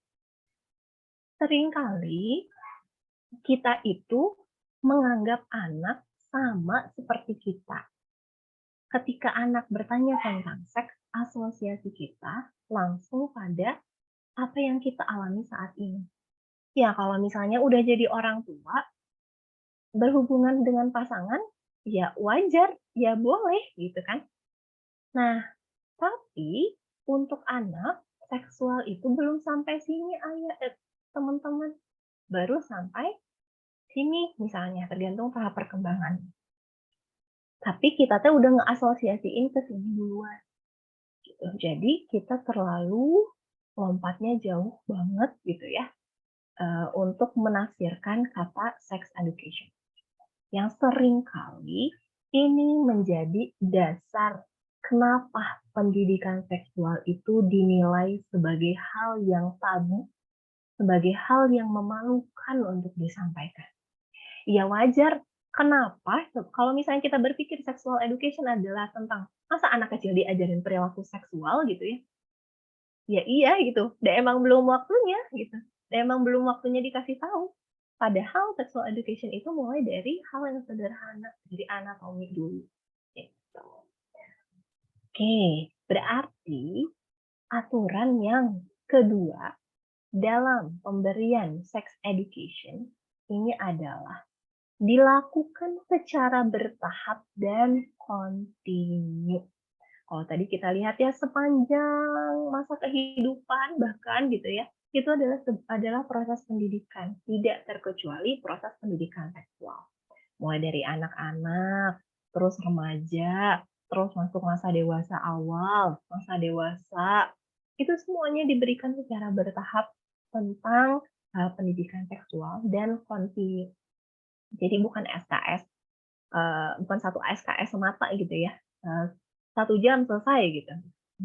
Seringkali kita itu menganggap anak sama seperti kita. Ketika anak bertanya tentang seks, asosiasi kita langsung pada apa yang kita alami saat ini. Ya, kalau misalnya udah jadi orang tua, berhubungan dengan pasangan, ya wajar, ya boleh gitu kan. Nah, tapi untuk anak, seksual itu belum sampai sini teman-teman. Baru sampai sini misalnya, tergantung tahap perkembangan. Tapi kita tuh udah ngeasosiasiin ke sini duluan. Gitu. Jadi kita terlalu lompatnya jauh banget gitu ya untuk menafsirkan kata sex education. Yang sering kali ini menjadi dasar kenapa pendidikan seksual itu dinilai sebagai hal yang tabu, sebagai hal yang memalukan untuk disampaikan. Ya wajar, kenapa? Kalau misalnya kita berpikir sexual education adalah tentang masa anak kecil diajarin perilaku seksual gitu ya. Ya iya gitu, dan emang belum waktunya gitu. Dan emang belum waktunya dikasih tahu. Padahal sexual education itu mulai dari hal yang sederhana, dari anatomi dulu. Gitu. Oke, berarti aturan yang kedua dalam pemberian sex education ini adalah dilakukan secara bertahap dan kontinu. Kalau tadi kita lihat ya sepanjang masa kehidupan bahkan gitu ya, itu adalah proses pendidikan, tidak terkecuali proses pendidikan seksual. Mulai dari anak-anak, terus remaja, terus masuk masa dewasa awal, masa dewasa, itu semuanya diberikan secara bertahap tentang pendidikan seksual dan kontinu. Jadi bukan SKS, bukan satu SKS semata gitu ya, 1 jam selesai gitu,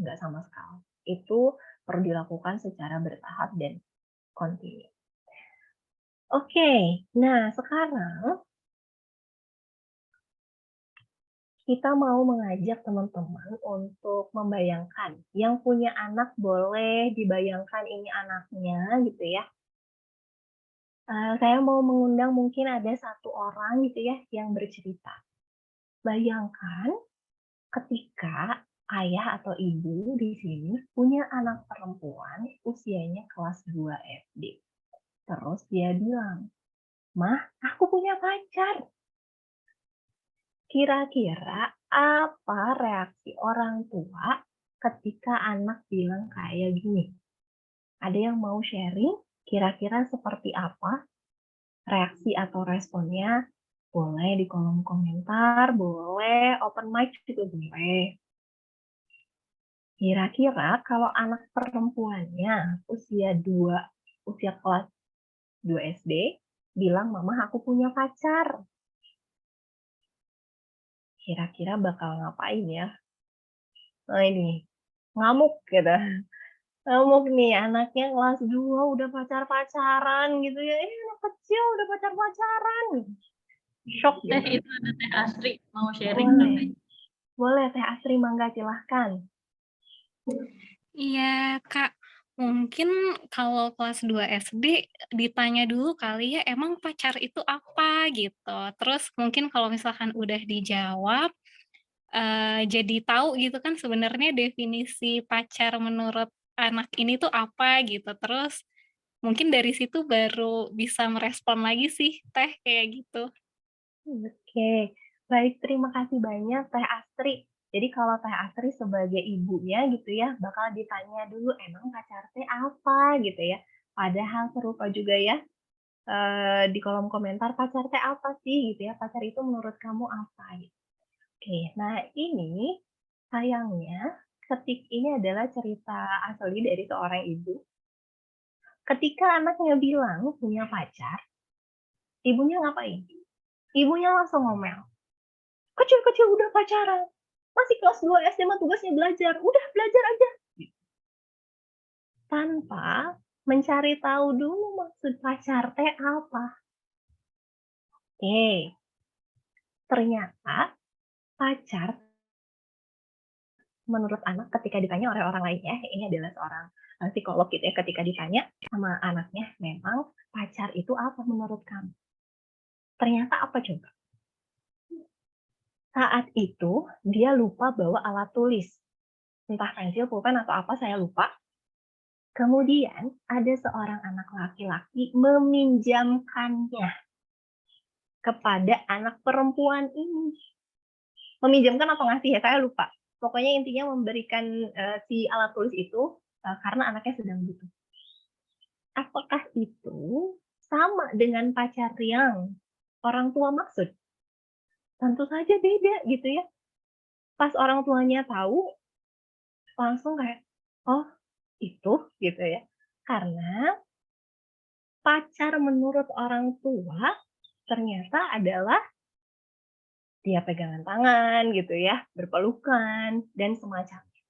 enggak sama sekali. Itu perlu dilakukan secara bertahap dan kontinu. Oke, nah sekarang kita mau mengajak teman-teman untuk membayangkan, yang punya anak boleh dibayangkan ini anaknya gitu ya. Saya mau mengundang mungkin ada 1 orang gitu ya yang bercerita. Bayangkan ketika ayah atau ibu di sini punya anak perempuan usianya kelas 2 SD. Terus dia bilang, "Mah, aku punya pacar." Kira-kira apa reaksi orang tua ketika anak bilang kayak gini? Ada yang mau sharing? Kira-kira seperti apa reaksi atau responnya? Boleh di kolom komentar, boleh open mic juga boleh. Kira-kira kalau anak perempuannya usia kelas 2 SD, bilang, "Mama aku punya pacar." Kira-kira bakal ngapain ya? Nah ini, ngamuk gitu. Ngamuk nih, anaknya kelas 2 udah pacar-pacaran gitu ya. Anak kecil udah pacar-pacaran. Syok Teh gitu. itu ada Teh Asri mau sharing Boleh. katanya. Boleh Teh Asri, mangga silahkan. Iya, Kak. Mungkin kalau kelas 2 SD ditanya dulu kali ya, emang pacar itu apa gitu. Terus mungkin kalau misalkan udah dijawab, jadi tahu gitu kan sebenarnya definisi pacar menurut anak ini tuh apa gitu. Terus mungkin dari situ baru bisa merespon lagi sih, Teh, kayak gitu. Oke, baik, terima kasih banyak Teh Astri. Jadi kalau Teh Astri sebagai ibunya gitu ya, bakal ditanya dulu emang pacar teh apa gitu ya. Padahal serupa juga ya, di kolom komentar, "Pacar teh apa sih?" Gitu ya, "Pacar itu menurut kamu apa?" Gitu. Oke, nah ini sayangnya ini adalah cerita asli dari seorang ibu. Ketika anaknya bilang punya pacar, ibunya ngapain? Ibunya langsung ngomel, "Kecil-kecil udah pacaran, masih kelas 2 SD mah tugasnya belajar, udah belajar aja." Tanpa mencari tahu dulu maksud pacar teh apa. Oke, ternyata pacar menurut anak ketika ditanya oleh orang lain ya, ini adalah seorang, psikolog gitu ya, ketika ditanya sama anaknya, "Memang pacar itu apa menurut kamu?" Ternyata apa coba? Saat itu dia lupa bawa alat tulis, entah pensil, pulpen, atau apa saya lupa. Kemudian ada seorang anak laki-laki meminjamkannya kepada anak perempuan ini. Meminjamkan atau ngasih ya, saya lupa. Pokoknya intinya memberikan, si alat tulis itu, karena anaknya sedang butuh. Apakah itu sama dengan pacar yang orang tua maksud? Tentu saja beda gitu ya. Pas orang tuanya tahu, langsung kayak, "Oh itu?" Gitu ya. Karena pacar menurut orang tua ternyata adalah dia pegangan tangan gitu ya, berpelukan, dan semacamnya.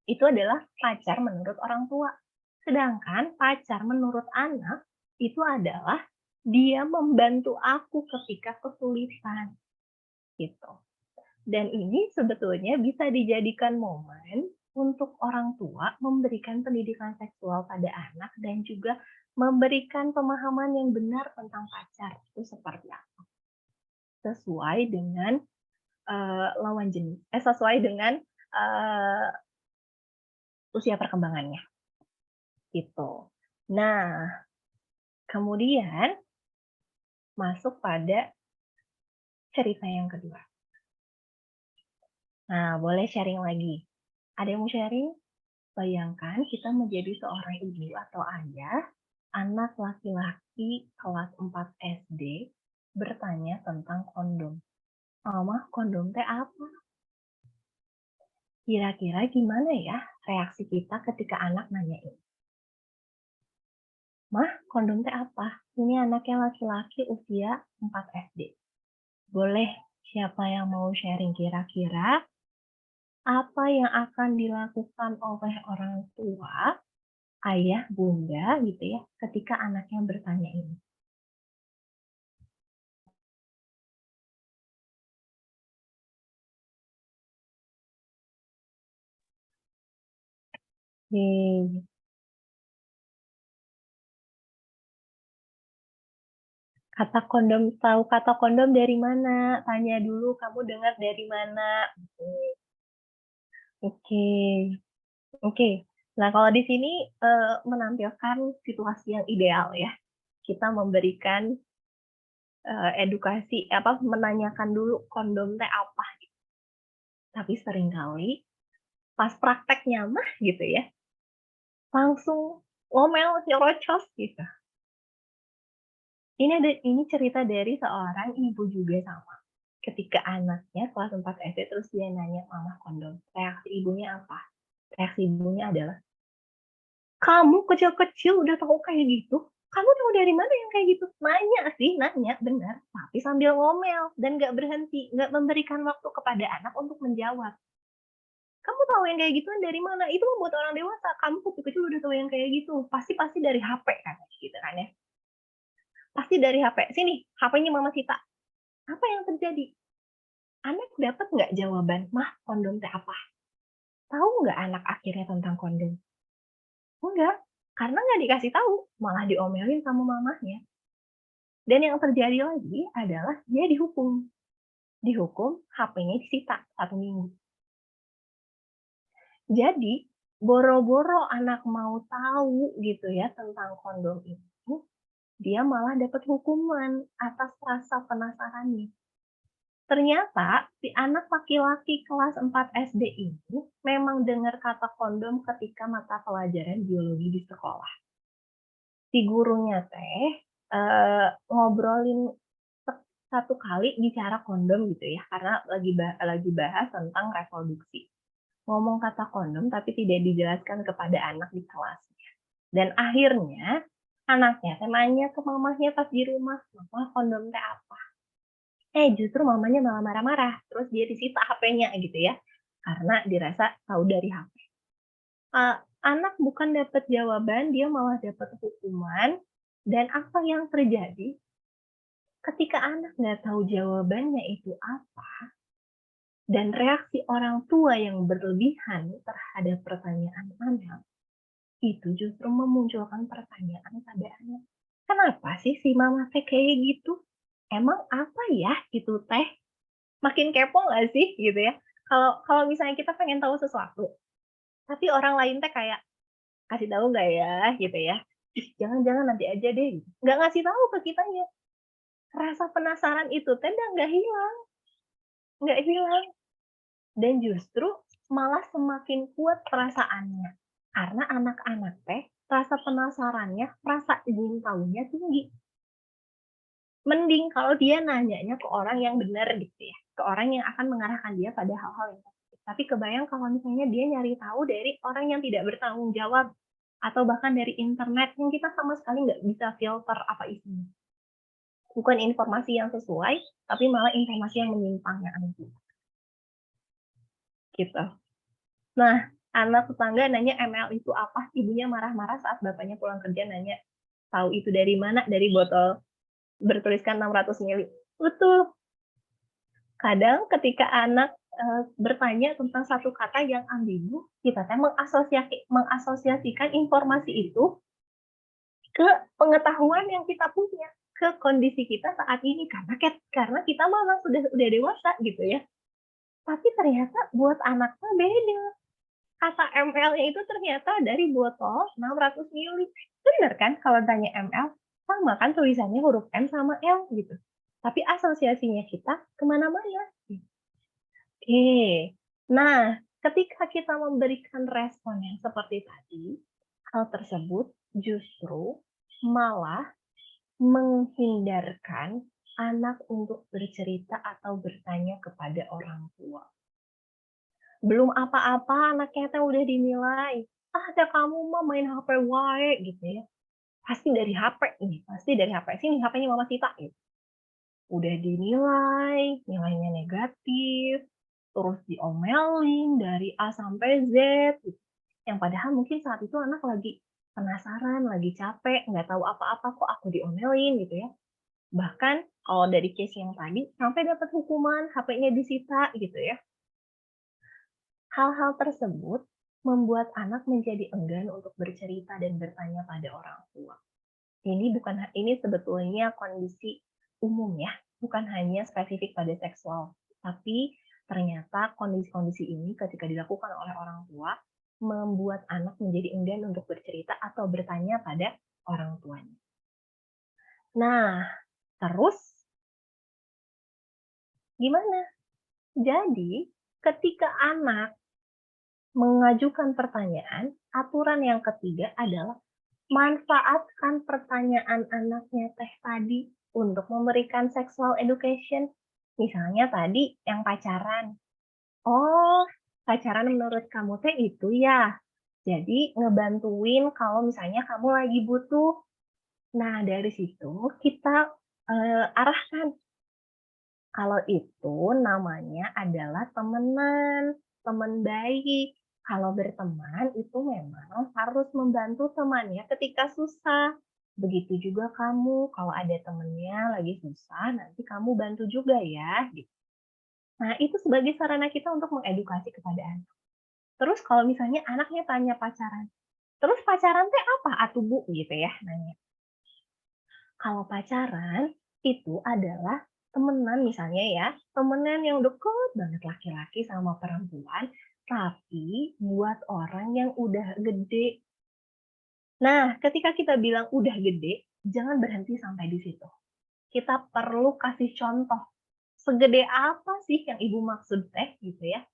Itu adalah pacar menurut orang tua. Sedangkan pacar menurut anak, itu adalah dia membantu aku ketika kesulitan, gitu. Dan ini sebetulnya bisa dijadikan momen untuk orang tua memberikan pendidikan seksual pada anak dan juga memberikan pemahaman yang benar tentang pacar itu seperti apa. Sesuai dengan, lawan jenis sesuai dengan, eee, usia perkembangannya, gitu. Nah, kemudian masuk pada cerita yang kedua. Nah, boleh sharing lagi. Ada yang mau sharing? Bayangkan kita menjadi seorang ibu atau ayah, anak laki-laki kelas 4 SD bertanya tentang kondom. "Mama, kondom teh apa?" Kira-kira gimana ya reaksi kita ketika anak nanya ini? "Mah, kondom teh apa?" Ini anaknya laki-laki usia 4 SD. Boleh siapa yang mau sharing kira-kira apa yang akan dilakukan oleh orang tua, ayah, bunda gitu ya, ketika anaknya bertanya ini? Oke. Tahu kata kondom dari mana? Tanya dulu kamu dengar dari mana? Oke, oke. Nah, kalau di sini, menampilkan situasi yang ideal ya. Kita memberikan, edukasi menanyakan dulu kondom teh apa, tapi seringkali pas prakteknya mah gitu ya, langsung ngomel, nyerocos gitu. Ini cerita dari seorang ibu juga sama. Ketika anaknya kelas 4 SD terus dia nanya, "Mama, kondom." Reaksi ibunya apa? Reaksi ibunya adalah, "Kamu kecil-kecil udah tahu kayak gitu? Kamu tahu dari mana yang kayak gitu?" Nanya sih, nanya, benar, tapi sambil ngomel dan nggak berhenti, nggak memberikan waktu kepada anak untuk menjawab. "Kamu tahu yang kayak gituan dari mana? Itu mah buat orang dewasa, kamu kecil-kecil udah tahu yang kayak gitu. Pasti pasti dari HP kan," gitu kan ya. "Pasti dari HP. Sini, HP-nya mama sita." Apa yang terjadi? Anak dapat nggak jawaban, "Mah, kondom teh apa?" Tahu nggak anak akhirnya tentang kondom? Enggak, karena nggak dikasih tahu, malah diomelin sama mamahnya. Dan yang terjadi lagi adalah dia dihukum. Dihukum, HP-nya disita 1 minggu. Jadi, boro-boro anak mau tahu gitu ya tentang kondom itu, dia malah dapat hukuman atas rasa penasarannya. Ternyata si anak laki-laki kelas 4 SD ini memang dengar kata kondom ketika mata pelajaran biologi di sekolah. si gurunya teh ngobrolin satu kali bicara kondom gitu ya, karena lagi bahas tentang reproduksi. Ngomong kata kondom tapi tidak dijelaskan kepada anak di kelasnya. Dan akhirnya anaknya teh nanya ke mamahnya pas di rumah, "Mama, kondom teh apa?" Justru mamanya malah marah-marah, terus dia disita HP-nya gitu ya, karena dirasa tahu dari HP. Anak bukan dapat jawaban, dia malah dapat hukuman. Dan apa yang terjadi, ketika anak nggak tahu jawabannya itu apa, dan reaksi orang tua yang berlebihan terhadap pertanyaan anak, itu justru memunculkan pertanyaan pada anak. Kenapa sih si mama teh kayak gitu? Emang apa ya itu teh? Makin kepo nggak sih gitu ya? Kalau kalau misalnya kita pengen tahu sesuatu, tapi orang lain teh kayak, "Kasih tahu nggak ya?" Gitu ya. "Ih, jangan-jangan nanti aja deh." Gitu. Nggak ngasih tahu ke kitanya. Rasa penasaran itu teh nggak hilang. Dan justru malah semakin kuat perasaannya. Karena anak-anak teh rasa penasarannya, rasa ingin tahunya tinggi. Mending kalau dia nanyanya ke orang yang benar gitu ya, ke orang yang akan mengarahkan dia pada hal-hal yang positif. Tapi kebayang kalau misalnya dia nyari tahu dari orang yang tidak bertanggung jawab, atau bahkan dari internet yang kita sama sekali nggak bisa filter apa isinya. Bukan informasi yang sesuai, tapi malah informasi yang menyimpang yang aneh gitu. Nah, anak tetangga nanya ML itu apa, ibunya marah-marah saat bapaknya pulang kerja nanya, tahu itu dari mana? Dari botol bertuliskan 600 mili. Betul. Kadang ketika anak bertanya tentang satu kata yang ambigu, kita teh mengasosiasikan informasi itu ke pengetahuan yang kita punya, ke kondisi kita saat ini karena kita memang sudah dewasa gitu ya. Tapi ternyata buat anaknya beda. Kata ML-nya itu ternyata dari botol 600 mili. Bener kan kalau tanya ML, sama kan tulisannya huruf M sama L gitu. Tapi asosiasinya kita kemana-mana. Oke. Nah, ketika kita memberikan respon yang seperti tadi, hal tersebut justru malah menghindarkan anak untuk bercerita atau bertanya kepada orang tua. Belum apa-apa anaknya teh udah dinilai, "Ah, teh kamu mah main HP wae," gitu ya. Pasti dari HP nih, pasti dari HP. "Sini HP-nya Mama Sita," gitu. Udah dinilai, nilainya negatif, terus diomelin dari A sampai Z, gitu. Yang padahal mungkin saat itu anak lagi penasaran, lagi capek, nggak tahu apa-apa, kok aku diomelin gitu ya. Bahkan kalau dari case yang tadi, sampai dapat hukuman, HP-nya disita gitu ya. Hal-hal tersebut membuat anak menjadi enggan untuk bercerita dan bertanya pada orang tua. Ini sebetulnya kondisi umum ya, bukan hanya spesifik pada seksual, tapi ternyata kondisi-kondisi ini ketika dilakukan oleh orang tua membuat anak menjadi enggan untuk bercerita atau bertanya pada orang tuanya. Nah, terus gimana? Jadi, ketika anak mengajukan pertanyaan, aturan yang ketiga adalah manfaatkan pertanyaan anaknya teh tadi untuk memberikan sexual education. Misalnya tadi yang pacaran. Oh, pacaran menurut kamu teh itu ya. Jadi ngebantuin kalau misalnya kamu lagi butuh. Nah, dari situ kita arahkan. Kalau itu namanya adalah temenan, teman baik. Kalau berteman itu memang harus membantu temannya ketika susah. Begitu juga kamu, kalau ada temennya lagi susah, nanti kamu bantu juga ya. Gitu. Nah, itu sebagai sarana kita untuk mengedukasi kepada anak. Terus kalau misalnya anaknya tanya pacaran, terus pacaran teh apa atuh Bu gitu ya nanya. Kalau pacaran itu adalah temenan misalnya ya, temenan yang deket banget laki-laki sama perempuan, tapi buat orang yang udah gede. Nah, ketika kita bilang udah gede, jangan berhenti sampai di situ. Kita perlu kasih contoh. Segede apa sih yang ibu maksud teh gitu ya?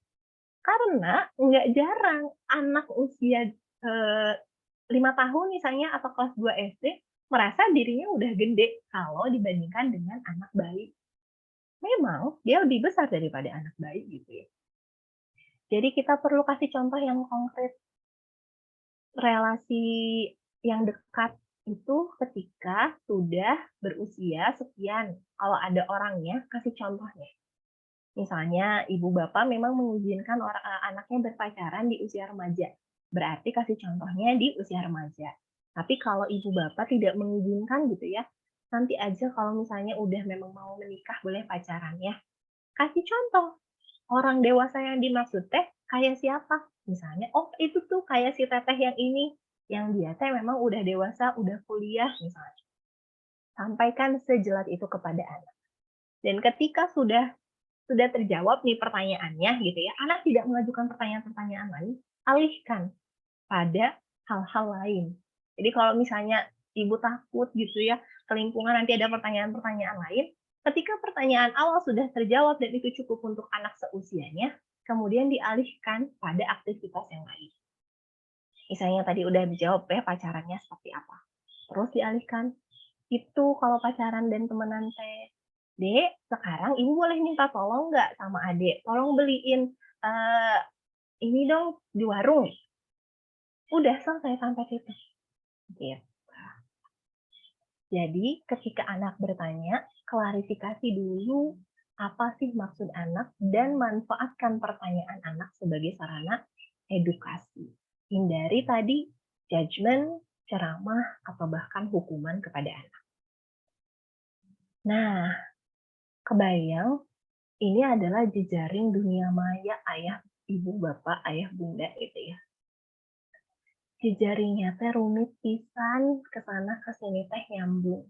Karena nggak jarang anak usia 5 tahun misalnya atau kelas 2 SD merasa dirinya udah gede kalau dibandingkan dengan anak bayi. Memang dia lebih besar daripada anak bayi gitu ya. Jadi kita perlu kasih contoh yang konkret. Relasi yang dekat itu ketika sudah berusia sekian. Kalau ada orangnya, kasih contohnya. Misalnya ibu bapak memang mengizinkan anaknya berpacaran di usia remaja. Berarti kasih contohnya di usia remaja. Tapi kalau ibu bapak tidak mengizinkan gitu ya, nanti aja kalau misalnya udah memang mau menikah boleh pacaran ya. Kasih contoh, orang dewasa yang dimaksud teh kayak siapa? Misalnya, oh itu tuh kayak si teteh yang ini, yang dia teh memang udah dewasa, udah kuliah misalnya. Sampaikan sejelas itu kepada anak. Dan ketika sudah terjawab nih pertanyaannya gitu ya, anak tidak mengajukan pertanyaan-pertanyaan lain, alihkan pada hal-hal lain. Jadi kalau misalnya ibu takut gitu ya, ke lingkungan nanti ada pertanyaan-pertanyaan lain, ketika pertanyaan awal sudah terjawab dan itu cukup untuk anak seusianya, kemudian dialihkan pada aktivitas yang lain. Misalnya tadi udah dijawab ya pacarannya seperti apa. Terus dialihkan, itu kalau pacaran dan temenan teh, Dek, sekarang ibu boleh minta tolong nggak sama adek? Tolong beliin ini dong di warung. Udah selesai sampai situ. Gitu. Jadi ketika anak bertanya, klarifikasi dulu apa sih maksud anak dan manfaatkan pertanyaan anak sebagai sarana edukasi. Hindari tadi judgement, ceramah, atau bahkan hukuman kepada anak. Nah, kebayang ini adalah jejaring dunia maya ayah, ibu, bapak, ayah, bunda gitu ya. Jejaringnya teh rumit pisan, kesana kesini teh nyambung.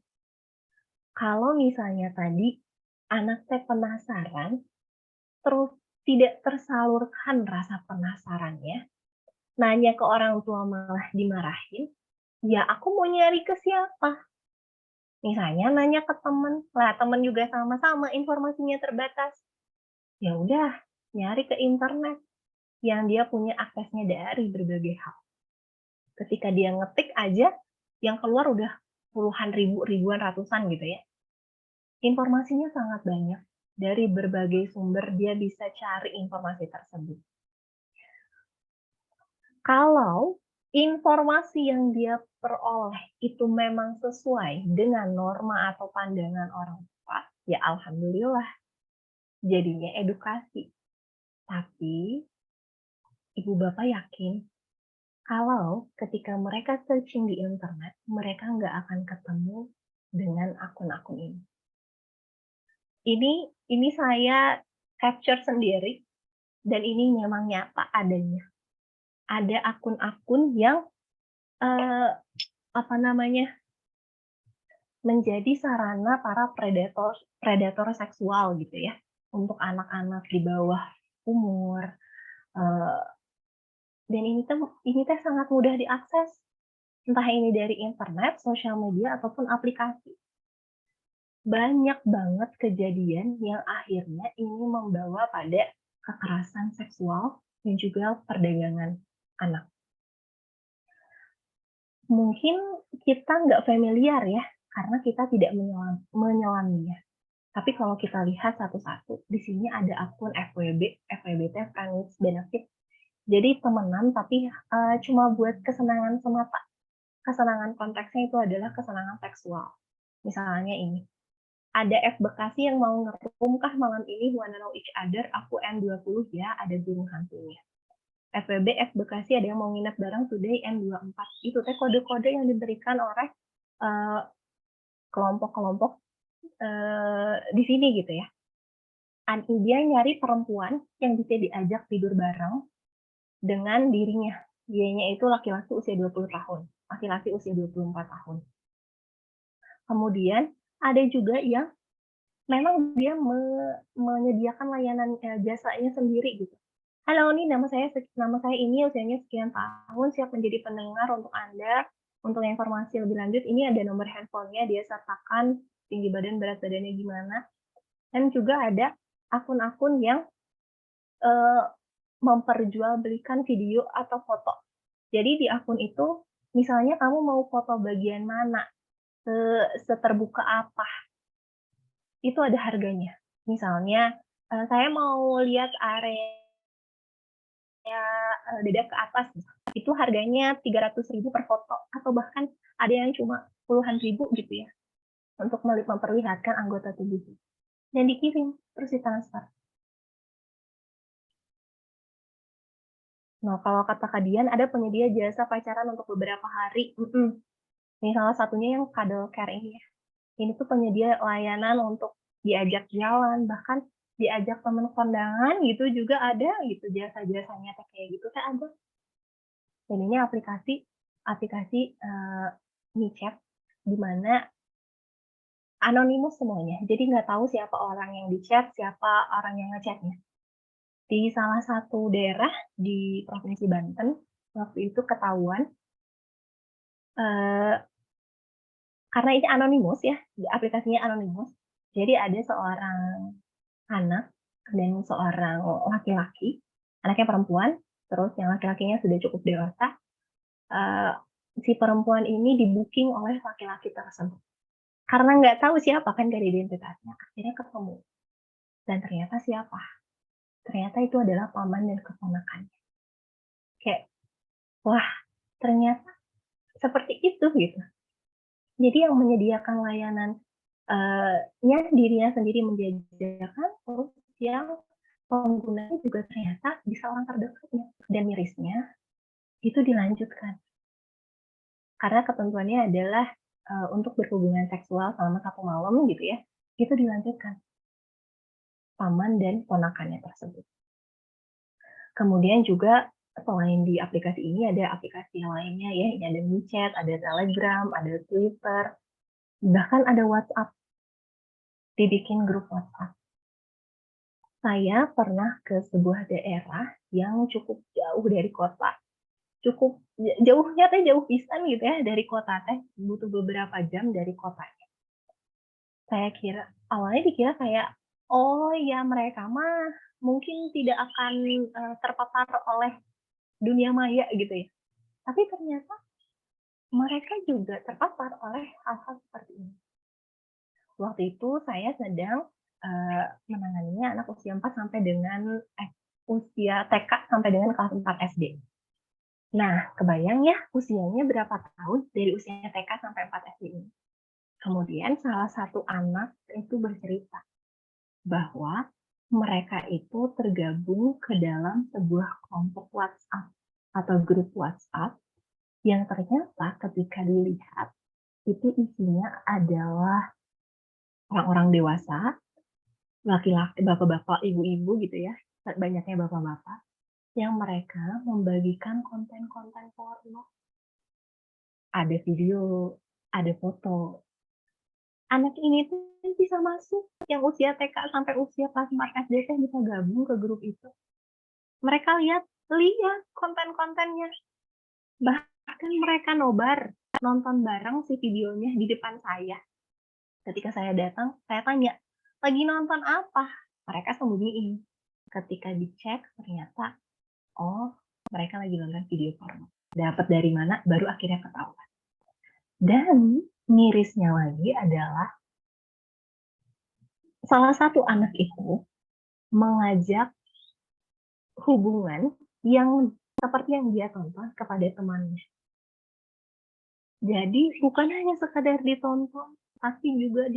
Kalau misalnya tadi anak teh penasaran, terus tidak tersalurkan rasa penasarannya, nanya ke orang tua malah dimarahin, ya aku mau nyari ke siapa? Misalnya nanya ke temen, lah temen juga sama-sama informasinya terbatas. Ya udah, nyari ke internet yang dia punya aksesnya dari berbagai hal. Ketika dia ngetik aja, yang keluar udah puluhan ribu, ribuan, ratusan gitu ya. Informasinya sangat banyak. Dari berbagai sumber dia bisa cari informasi tersebut. Kalau informasi yang dia peroleh itu memang sesuai dengan norma atau pandangan orang tua, ya alhamdulillah jadinya edukasi. Tapi ibu bapak yakin kalau ketika mereka searching di internet, mereka nggak akan ketemu dengan akun-akun ini. Ini saya capture sendiri dan ini memang nyata adanya. Ada akun-akun yang menjadi sarana para predator seksual gitu ya untuk anak-anak di bawah umur. Dan ini teh sangat mudah diakses, entah ini dari internet, sosial media ataupun aplikasi. Banyak banget kejadian yang akhirnya ini membawa pada kekerasan seksual dan juga perdagangan anak. Mungkin kita nggak familiar ya, karena kita tidak menyelaminya. Tapi kalau kita lihat satu-satu, di sini ada akun FWB, FWB teh Friends with Benefit. Jadi temenan tapi cuma buat kesenangan semata. Kesenangan konteksnya itu adalah kesenangan seksual. Misalnya ini, ada F Bekasi yang mau ngerum kah malam ini wanna know each other, aku N20 ya, ada burung hantunya. FWB F Bekasi ada yang mau nginep bareng today N24. Itu teh kode-kode yang diberikan oleh kelompok-kelompok di sini gitu ya. Dia nyari perempuan yang bisa diajak tidur bareng dengan dirinya. Dianya itu laki-laki usia 20 tahun, laki-laki usia 24 tahun. Kemudian ada juga yang memang dia menyediakan layanan jasanya sendiri gitu. Halo nih nama saya ini usianya sekian tahun, siap menjadi pendengar untuk Anda. Untuk informasi lebih lanjut ini ada nomor handphonenya, dia sertakan tinggi badan, berat badannya gimana. Dan juga ada akun-akun yang memperjualbelikan video atau foto. Jadi di akun itu, misalnya kamu mau foto bagian mana, seterbuka apa, itu ada harganya. Misalnya, saya mau lihat area dada ke atas, itu harganya 300.000 per foto, atau bahkan ada yang cuma puluhan ribu gitu ya, untuk memperlihatkan anggota tubuh. Dan dikirim, terus ditransfer. Nah, kalau kata Kak Dian, ada penyedia jasa pacaran untuk beberapa hari. Ini salah satunya yang Cuddle Care ini ya. Ini tuh penyedia layanan untuk diajak jalan, bahkan diajak temen kondangan gitu juga ada gitu, jasa-jasanya kayak gitu kan ada. Dan ini aplikasi michat di mana anonimus semuanya. Jadi nggak tahu siapa orang yang di-chat, siapa orang yang nge-chatnya. Di salah satu daerah di Provinsi Banten, waktu itu ketahuan, karena ini anonimus ya, aplikasinya anonimus, jadi ada seorang anak dan seorang laki-laki, anaknya perempuan, terus yang laki-lakinya sudah cukup dewasa, si perempuan ini di-booking oleh laki-laki tersebut. Karena nggak tahu siapa kan dari identitasnya, akhirnya ketemu. Dan ternyata siapa? Ternyata itu adalah paman dan keponakannya. Kayak, wah, ternyata seperti itu gitu. Jadi yang menyediakan layanan dirinya sendiri menjajakan, terus yang penggunanya juga ternyata bisa orang terdekatnya. Dan mirisnya, itu dilanjutkan. Karena ketentuannya adalah untuk berhubungan seksual selama 1 malam gitu ya, itu dilanjutkan. Paman dan ponakannya tersebut. Kemudian juga selain di aplikasi ini ada aplikasi yang lainnya ya, ini ada michat, ada Telegram, ada Twitter, bahkan ada WhatsApp. Dibikin grup WhatsApp. Saya pernah ke sebuah daerah yang cukup jauh dari kota. Cukup jauhnya teh jauh pisan gitu ya dari kota teh, butuh beberapa jam dari kotanya. Awalnya dikira kayak, oh ya mereka mah mungkin tidak akan terpapar oleh dunia maya gitu ya. Tapi ternyata mereka juga terpapar oleh hal-hal seperti ini. Waktu itu saya sedang menanganinya anak usia 4 sampai dengan usia TK sampai dengan kelas 4 SD. Nah, kebayang ya usianya berapa tahun dari usia TK sampai 4 SD ini. Kemudian salah satu anak itu bercerita bahwa mereka itu tergabung ke dalam sebuah kelompok WhatsApp atau grup WhatsApp yang ternyata ketika dilihat itu isinya adalah orang-orang dewasa, laki-laki, bapak-bapak, ibu-ibu gitu ya, banyaknya bapak-bapak, yang mereka membagikan konten-konten porno. Ada video, ada foto. Anak ini tuh bisa masuk, yang usia TK sampai usia kelas 4 SD bisa gabung ke grup itu. Mereka lihat konten-kontennya. Bahkan mereka nobar, nonton bareng si videonya di depan saya. Ketika saya datang, saya tanya, lagi nonton apa? Mereka sembunyiin. Ketika dicek, ternyata, oh, mereka lagi nonton video porno. Dapat dari mana, baru akhirnya ketahuan. Dan mirisnya lagi adalah, salah satu anak itu mengajak hubungan yang seperti yang dia tonton kepada temannya. Jadi, bukan hanya sekadar ditonton, tapi juga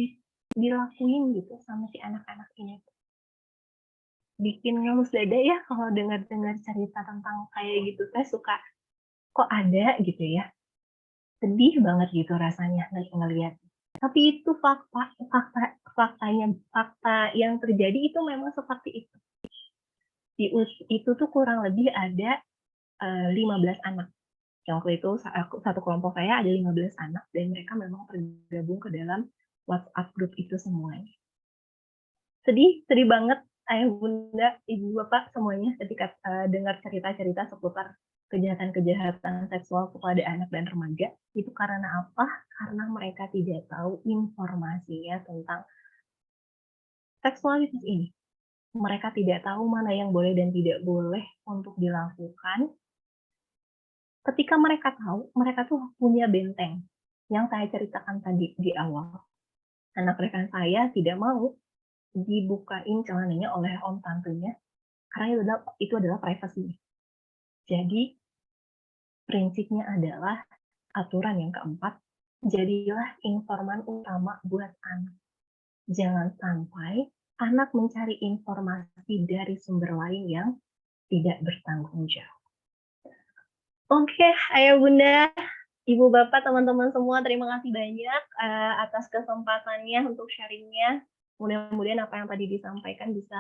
dilakuin gitu sama si anak-anak ini. Bikin ngelus dada ya kalau dengar-dengar cerita tentang kayak gitu, saya suka kok ada gitu ya. Sedih banget gitu rasanya ngelihat. Tapi itu fakta yang terjadi itu memang seperti itu. Itu tuh kurang lebih ada 15 anak. Yang waktu itu satu kelompok saya ada 15 anak dan mereka memang tergabung ke dalam WhatsApp grup itu semuanya. Sedih banget ayah bunda, ibu bapak semuanya ketika dengar cerita-cerita seputar kejahatan-kejahatan seksual kepada anak dan remaja. Itu karena apa? Karena mereka tidak tahu informasinya tentang seksualitas ini. Mereka tidak tahu mana yang boleh dan tidak boleh untuk dilakukan. Ketika mereka tahu, mereka tuh punya benteng. yang saya ceritakan tadi di awal. Anak rekan saya tidak mau dibukain celananya oleh om tantenya karena itu adalah privasi. Jadi prinsipnya adalah aturan yang keempat, jadilah informan utama buat anak. Jangan sampai anak mencari informasi dari sumber lain yang tidak bertanggung jawab. Oke, Ayah Bunda, Ibu Bapak, teman-teman semua, terima kasih banyak atas kesempatannya untuk sharingnya. Mudah-mudahan apa yang tadi disampaikan bisa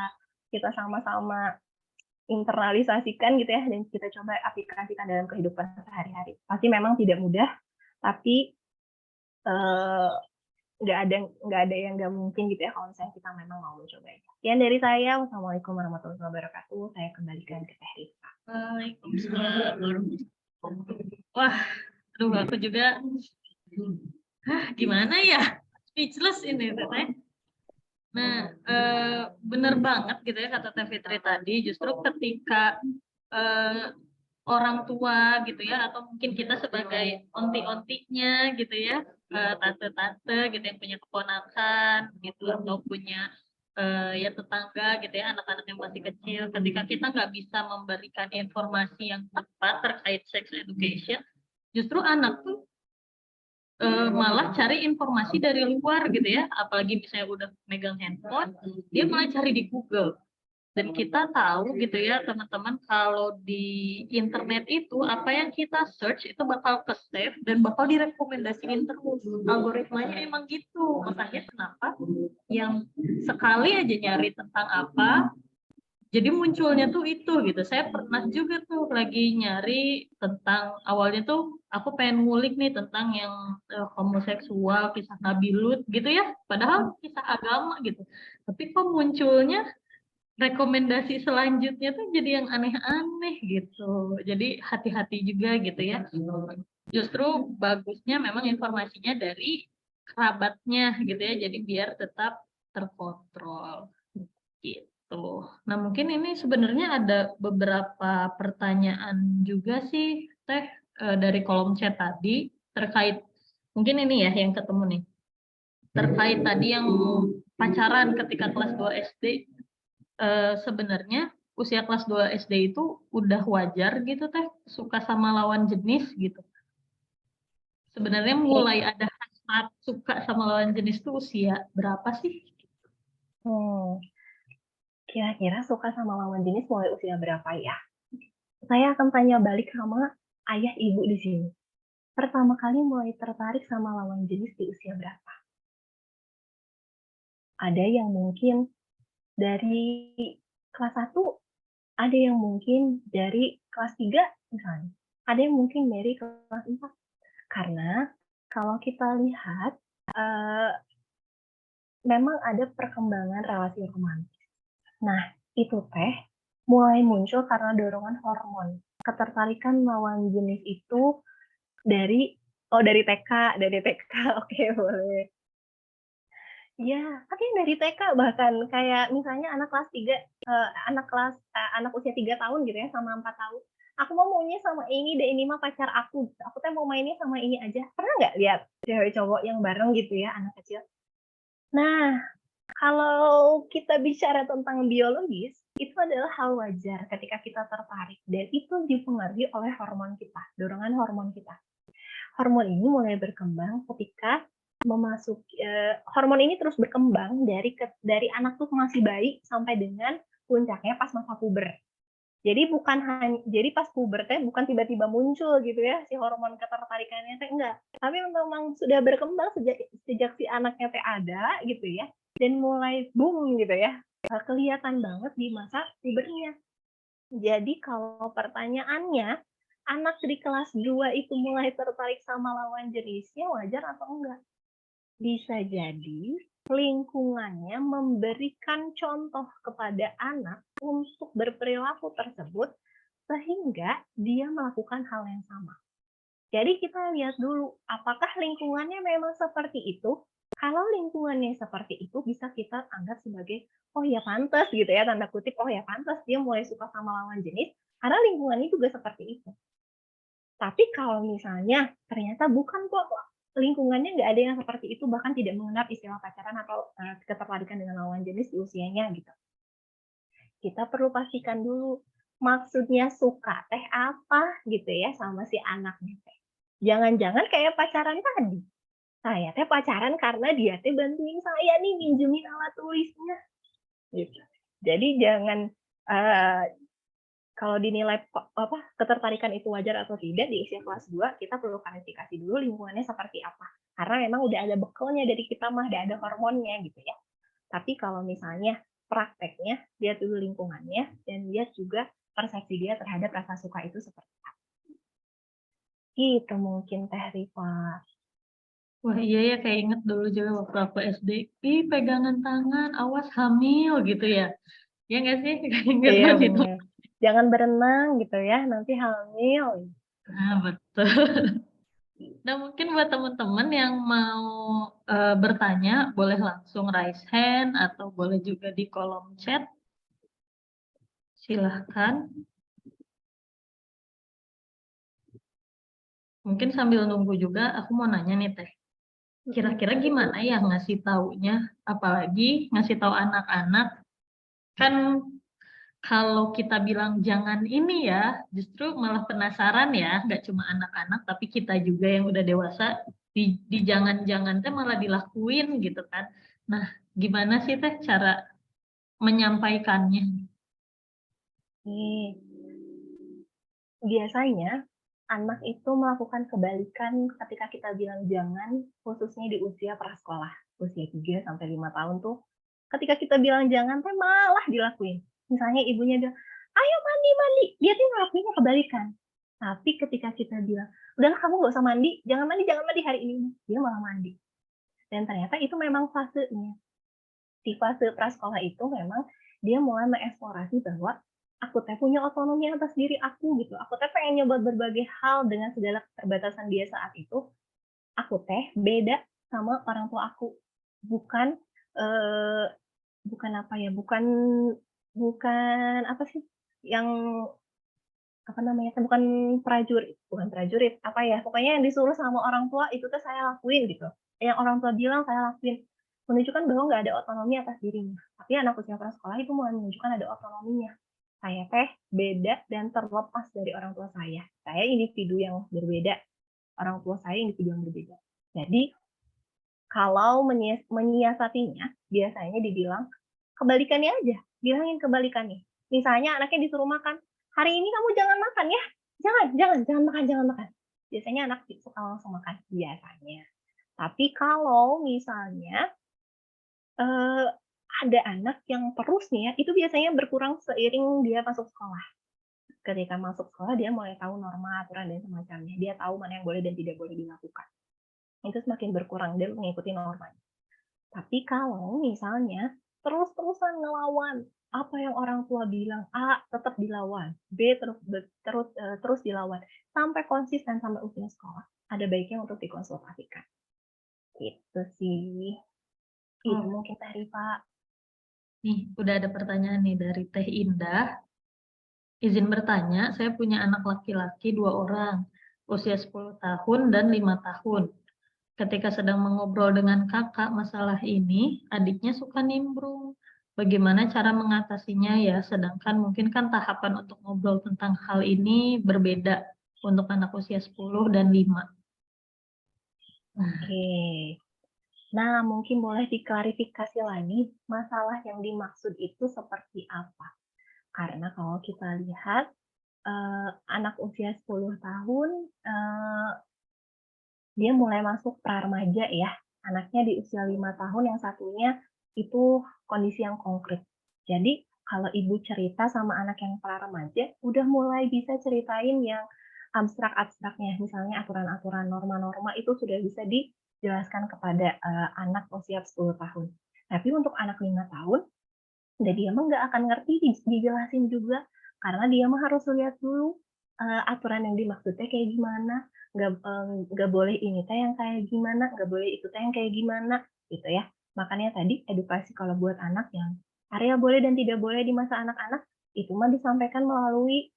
kita sama-sama internalisasikan gitu ya, dan kita coba aplikasikan dalam kehidupan sehari-hari. Pasti memang tidak mudah, tapi nggak ada yang nggak mungkin gitu ya kalau misalnya kita memang mau mencobanya. Sekian dari saya. Wassalamualaikum warahmatullahi wabarakatuh. Saya kembalikan ke Teh Rifka. Waalaikumsalam warahmatullahi wabarakatuh. Wah, aduh aku juga gimana ya? Speechless ini Teteh. Nah, bener banget gitu ya kata Teh Fitri tadi, justru ketika orang tua gitu ya, atau mungkin kita sebagai onti-ontinya gitu ya, tante-tante gitu yang punya keponakan gitu, atau punya ya tetangga gitu ya, anak-anak yang masih kecil, ketika kita nggak bisa memberikan informasi yang tepat terkait sex education, justru anak tuh malah cari informasi dari luar gitu ya, apalagi misalnya udah megang handphone, dia malah cari di Google. Dan kita tahu gitu ya teman-teman, kalau di internet itu apa yang kita search itu bakal ke save dan bakal direkomendasiin terus. Algoritmanya emang gitu. Makanya kenapa yang sekali aja nyari tentang apa, jadi munculnya tuh itu gitu. Saya pernah juga tuh lagi nyari tentang, awalnya tuh aku pengen ngulik nih tentang yang homoseksual, kisah Nabi Lut gitu ya. Padahal kisah agama gitu. Tapi kok munculnya rekomendasi selanjutnya tuh jadi yang aneh-aneh gitu. Jadi hati-hati juga gitu ya. Justru bagusnya memang informasinya dari kerabatnya gitu ya. Jadi biar tetap terkontrol gitu. Nah, mungkin ini sebenarnya ada beberapa pertanyaan juga sih Teh dari kolom chat tadi terkait, mungkin ini ya yang ketemu nih. Terkait tadi yang pacaran ketika kelas 2 SD. Sebenarnya usia kelas 2 SD itu udah wajar gitu Teh, suka sama lawan jenis gitu. Sebenarnya mulai ada hasrat suka sama lawan jenis tuh usia berapa sih? Kira-kira suka sama lawan jenis mulai usia berapa ya? Saya akan tanya balik sama ayah ibu di sini. Pertama kali mulai tertarik sama lawan jenis di usia berapa? Ada yang mungkin dari kelas 1, ada yang mungkin dari kelas 3 misalnya. Ada yang mungkin dari kelas 4. Karena kalau kita lihat, memang ada perkembangan relasi romantis. Nah, itu Teh mulai muncul karena dorongan hormon. Ketertarikan lawan jenis itu dari TK, oke boleh. Iya, tapi dari TK bahkan kayak misalnya anak kelas 3, anak usia 3 tahun gitu ya sama 4 tahun. Aku maunya sama ini deh, ini mah pacar aku. Aku tuh mau mainnya sama ini aja. Pernah nggak lihat cewek cowok yang bareng gitu ya, anak kecil? Nah, kalau kita bicara tentang biologis, itu adalah hal wajar ketika kita tertarik dan itu dipengaruhi oleh hormon kita, dorongan hormon kita. Hormon ini mulai berkembang ketika hormon ini terus berkembang dari anak tuh masih bayi sampai dengan puncaknya pas masa puber. Jadi pas puber teh bukan tiba-tiba muncul gitu ya si hormon ketertarikannya teh, enggak. Tapi memang sudah berkembang sejak si anaknya teh ada gitu ya, dan mulai boom gitu ya, kelihatan banget di masa pubernya. Jadi kalau pertanyaannya, anak di kelas 2 itu mulai tertarik sama lawan jenisnya wajar atau enggak? Bisa jadi lingkungannya memberikan contoh kepada anak untuk berperilaku tersebut sehingga dia melakukan hal yang sama. Jadi kita lihat dulu apakah lingkungannya memang seperti itu. Kalau lingkungannya seperti itu bisa kita anggap sebagai oh ya pantas gitu ya, tanda kutip, oh ya pantas dia mulai suka sama lawan jenis karena lingkungannya juga seperti itu. Tapi kalau misalnya ternyata bukan kok, lingkungannya nggak ada yang seperti itu, bahkan tidak mengenal istilah pacaran atau ketertarikan dengan lawan jenis di usianya gitu. Kita perlu pastikan dulu maksudnya suka teh apa gitu ya sama si anaknya teh. Jangan-jangan kayak pacaran tadi. Saya teh pacaran karena dia teh bantuin saya nih minjemin alat tulisnya gitu. Jadi jangan kalau dinilai ketertarikan itu wajar atau tidak di usia kelas 2, kita perlu klarifikasi dulu lingkungannya seperti apa. Karena memang udah ada bekalnya dari kita mah, udah ada hormonnya gitu ya. Tapi kalau misalnya prakteknya, lihat dulu lingkungannya, dan lihat juga persepsi dia terhadap rasa suka itu seperti apa. Gitu mungkin Teh Rifa. Wah iya ya, kayak inget dulu juga waktu aku SD, ih pegangan tangan, awas hamil gitu ya. Ya nggak sih? Ingat Iya banget itu. benar. Jangan berenang gitu ya, nanti hamil. Nah, betul. Nah, mungkin buat teman-teman yang mau bertanya, boleh langsung raise hand atau boleh juga di kolom chat. Silahkan. Mungkin sambil nunggu juga, aku mau nanya nih Teh. Kira-kira gimana ya ngasih taunya, apalagi ngasih tahu anak-anak, kan kalau kita bilang jangan ini ya, justru malah penasaran ya, nggak cuma anak-anak, tapi kita juga yang udah dewasa, di jangan-jangan teh malah dilakuin gitu kan. Nah, gimana sih Teh cara menyampaikannya? Nih, biasanya anak itu melakukan kebalikan ketika kita bilang jangan, khususnya di usia prasekolah, usia 3 sampai 5 tahun tuh. Ketika kita bilang jangan teh malah dilakuin. Misalnya ibunya bilang, "Ayo mandi mandi." Dia tuh ngelakuinnya kebalikan. Tapi ketika kita bilang, "Udahlah kamu nggak usah mandi, jangan mandi hari ini." Dia malah mandi. Dan ternyata itu memang fasenya. Di fase prasekolah itu memang dia mulai mengeksplorasi bahwa aku teh punya otonomi atas diri aku gitu. Aku teh pengen nyoba berbagai hal dengan segala keterbatasan dia saat itu. Aku teh beda sama orang tua aku. Bukan eh, bukan apa ya? Bukan apa sih? Yang apa namanya? Bukan bukan prajurit, apa ya? Pokoknya yang disuruh sama orang tua itu tuh saya lakuin gitu. Yang orang tua bilang saya lakuin. Menunjukkan bahwa nggak ada otonomi atas dirinya. Tapi anak usia prasekolah itu mulai menunjukkan ada otonominya. Saya teh beda dan terlepas dari orang tua saya. Saya individu yang berbeda. Orang tua saya individu yang berbeda. Jadi kalau menyiasatinya, biasanya dibilang kebalikannya aja. Bilangin kebalikannya. Misalnya anaknya disuruh makan, hari ini kamu jangan makan ya. Jangan makan. Biasanya anak suka langsung makan, biasanya. Tapi kalau misalnya eh, ada anak yang terus nih ya, itu biasanya berkurang seiring dia masuk sekolah. Ketika masuk sekolah, dia mulai tahu norma, aturan, dan semacamnya. Dia tahu mana yang boleh dan tidak boleh dilakukan. Itu semakin berkurang, dia mengikuti normanya. Tapi kalau misalnya terus-terusan ngelawan apa yang orang tua bilang, A tetap dilawan, B terus dilawan sampai konsisten sampai usia sekolah, ada baiknya untuk dikonsultasikan. Itu sih. Itu Oh, mungkin Teh Rifa. nih udah ada pertanyaan nih dari Teh Indah. Izin bertanya, saya punya anak laki-laki 2 orang, usia 10 tahun dan 5 tahun. Ketika sedang mengobrol dengan kakak masalah ini, adiknya suka nimbrung. Bagaimana cara mengatasinya ya? Sedangkan mungkin kan tahapan untuk ngobrol tentang hal ini berbeda untuk anak usia 10 dan 5. Oke. Nah, mungkin boleh diklarifikasi lagi masalah yang dimaksud itu seperti apa. Karena kalau kita lihat anak usia 10 tahun dia mulai masuk pra-remaja ya. Anaknya di usia 5 tahun, yang satunya itu kondisi yang konkret. Jadi kalau ibu cerita sama anak yang pra-remaja, udah mulai bisa ceritain yang abstrak-abstraknya, misalnya aturan-aturan norma-norma itu sudah bisa dijelaskan kepada anak usia 10 tahun. Tapi untuk anak 5 tahun, dia mah nggak akan ngerti dijelasin juga, karena dia mah harus lihat dulu aturan yang dimaksudnya kayak gimana, nggak boleh ini teh yang kayak gimana, nggak boleh itu teh yang kayak gimana, gitu ya. Makanya tadi edukasi kalau buat anak yang area boleh dan tidak boleh di masa anak-anak, itu mah disampaikan melalui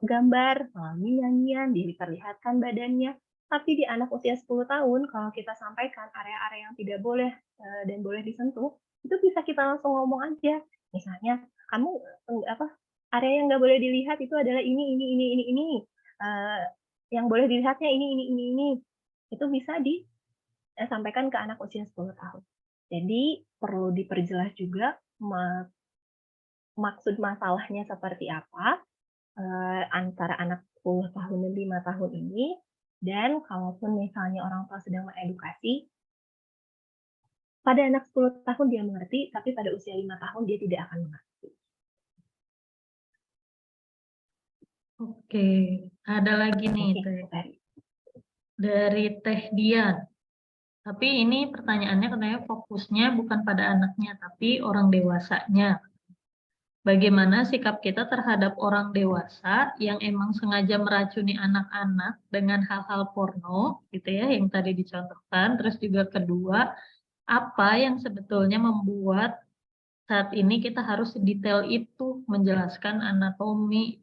gambar, melalui nyanyian, diperlihatkan badannya, Tapi di anak usia 10 tahun kalau kita sampaikan area-area yang tidak boleh, dan boleh disentuh, itu bisa kita langsung ngomong aja. Misalnya, "Kamu, area yang nggak boleh dilihat itu adalah ini, eee, yang boleh dilihatnya ini." Itu bisa sampaikan ke anak usia 10 tahun. Jadi perlu diperjelas juga maksud masalahnya seperti apa, antara anak 10 tahun dan 5 tahun ini, dan kalaupun misalnya orang tua sedang mengedukasi, pada anak 10 tahun dia mengerti, tapi pada usia 5 tahun dia tidak akan mengerti. Oke, ada lagi nih Oke, Teh, Tari. dari Teh Dian. Tapi ini pertanyaannya katanya fokusnya bukan pada anaknya, tapi orang dewasanya. Bagaimana sikap kita terhadap orang dewasa yang emang sengaja meracuni anak-anak dengan hal-hal porno, gitu ya, yang tadi dicontohkan. Terus juga kedua, apa yang sebetulnya membuat saat ini kita harus sedetail itu menjelaskan anatomi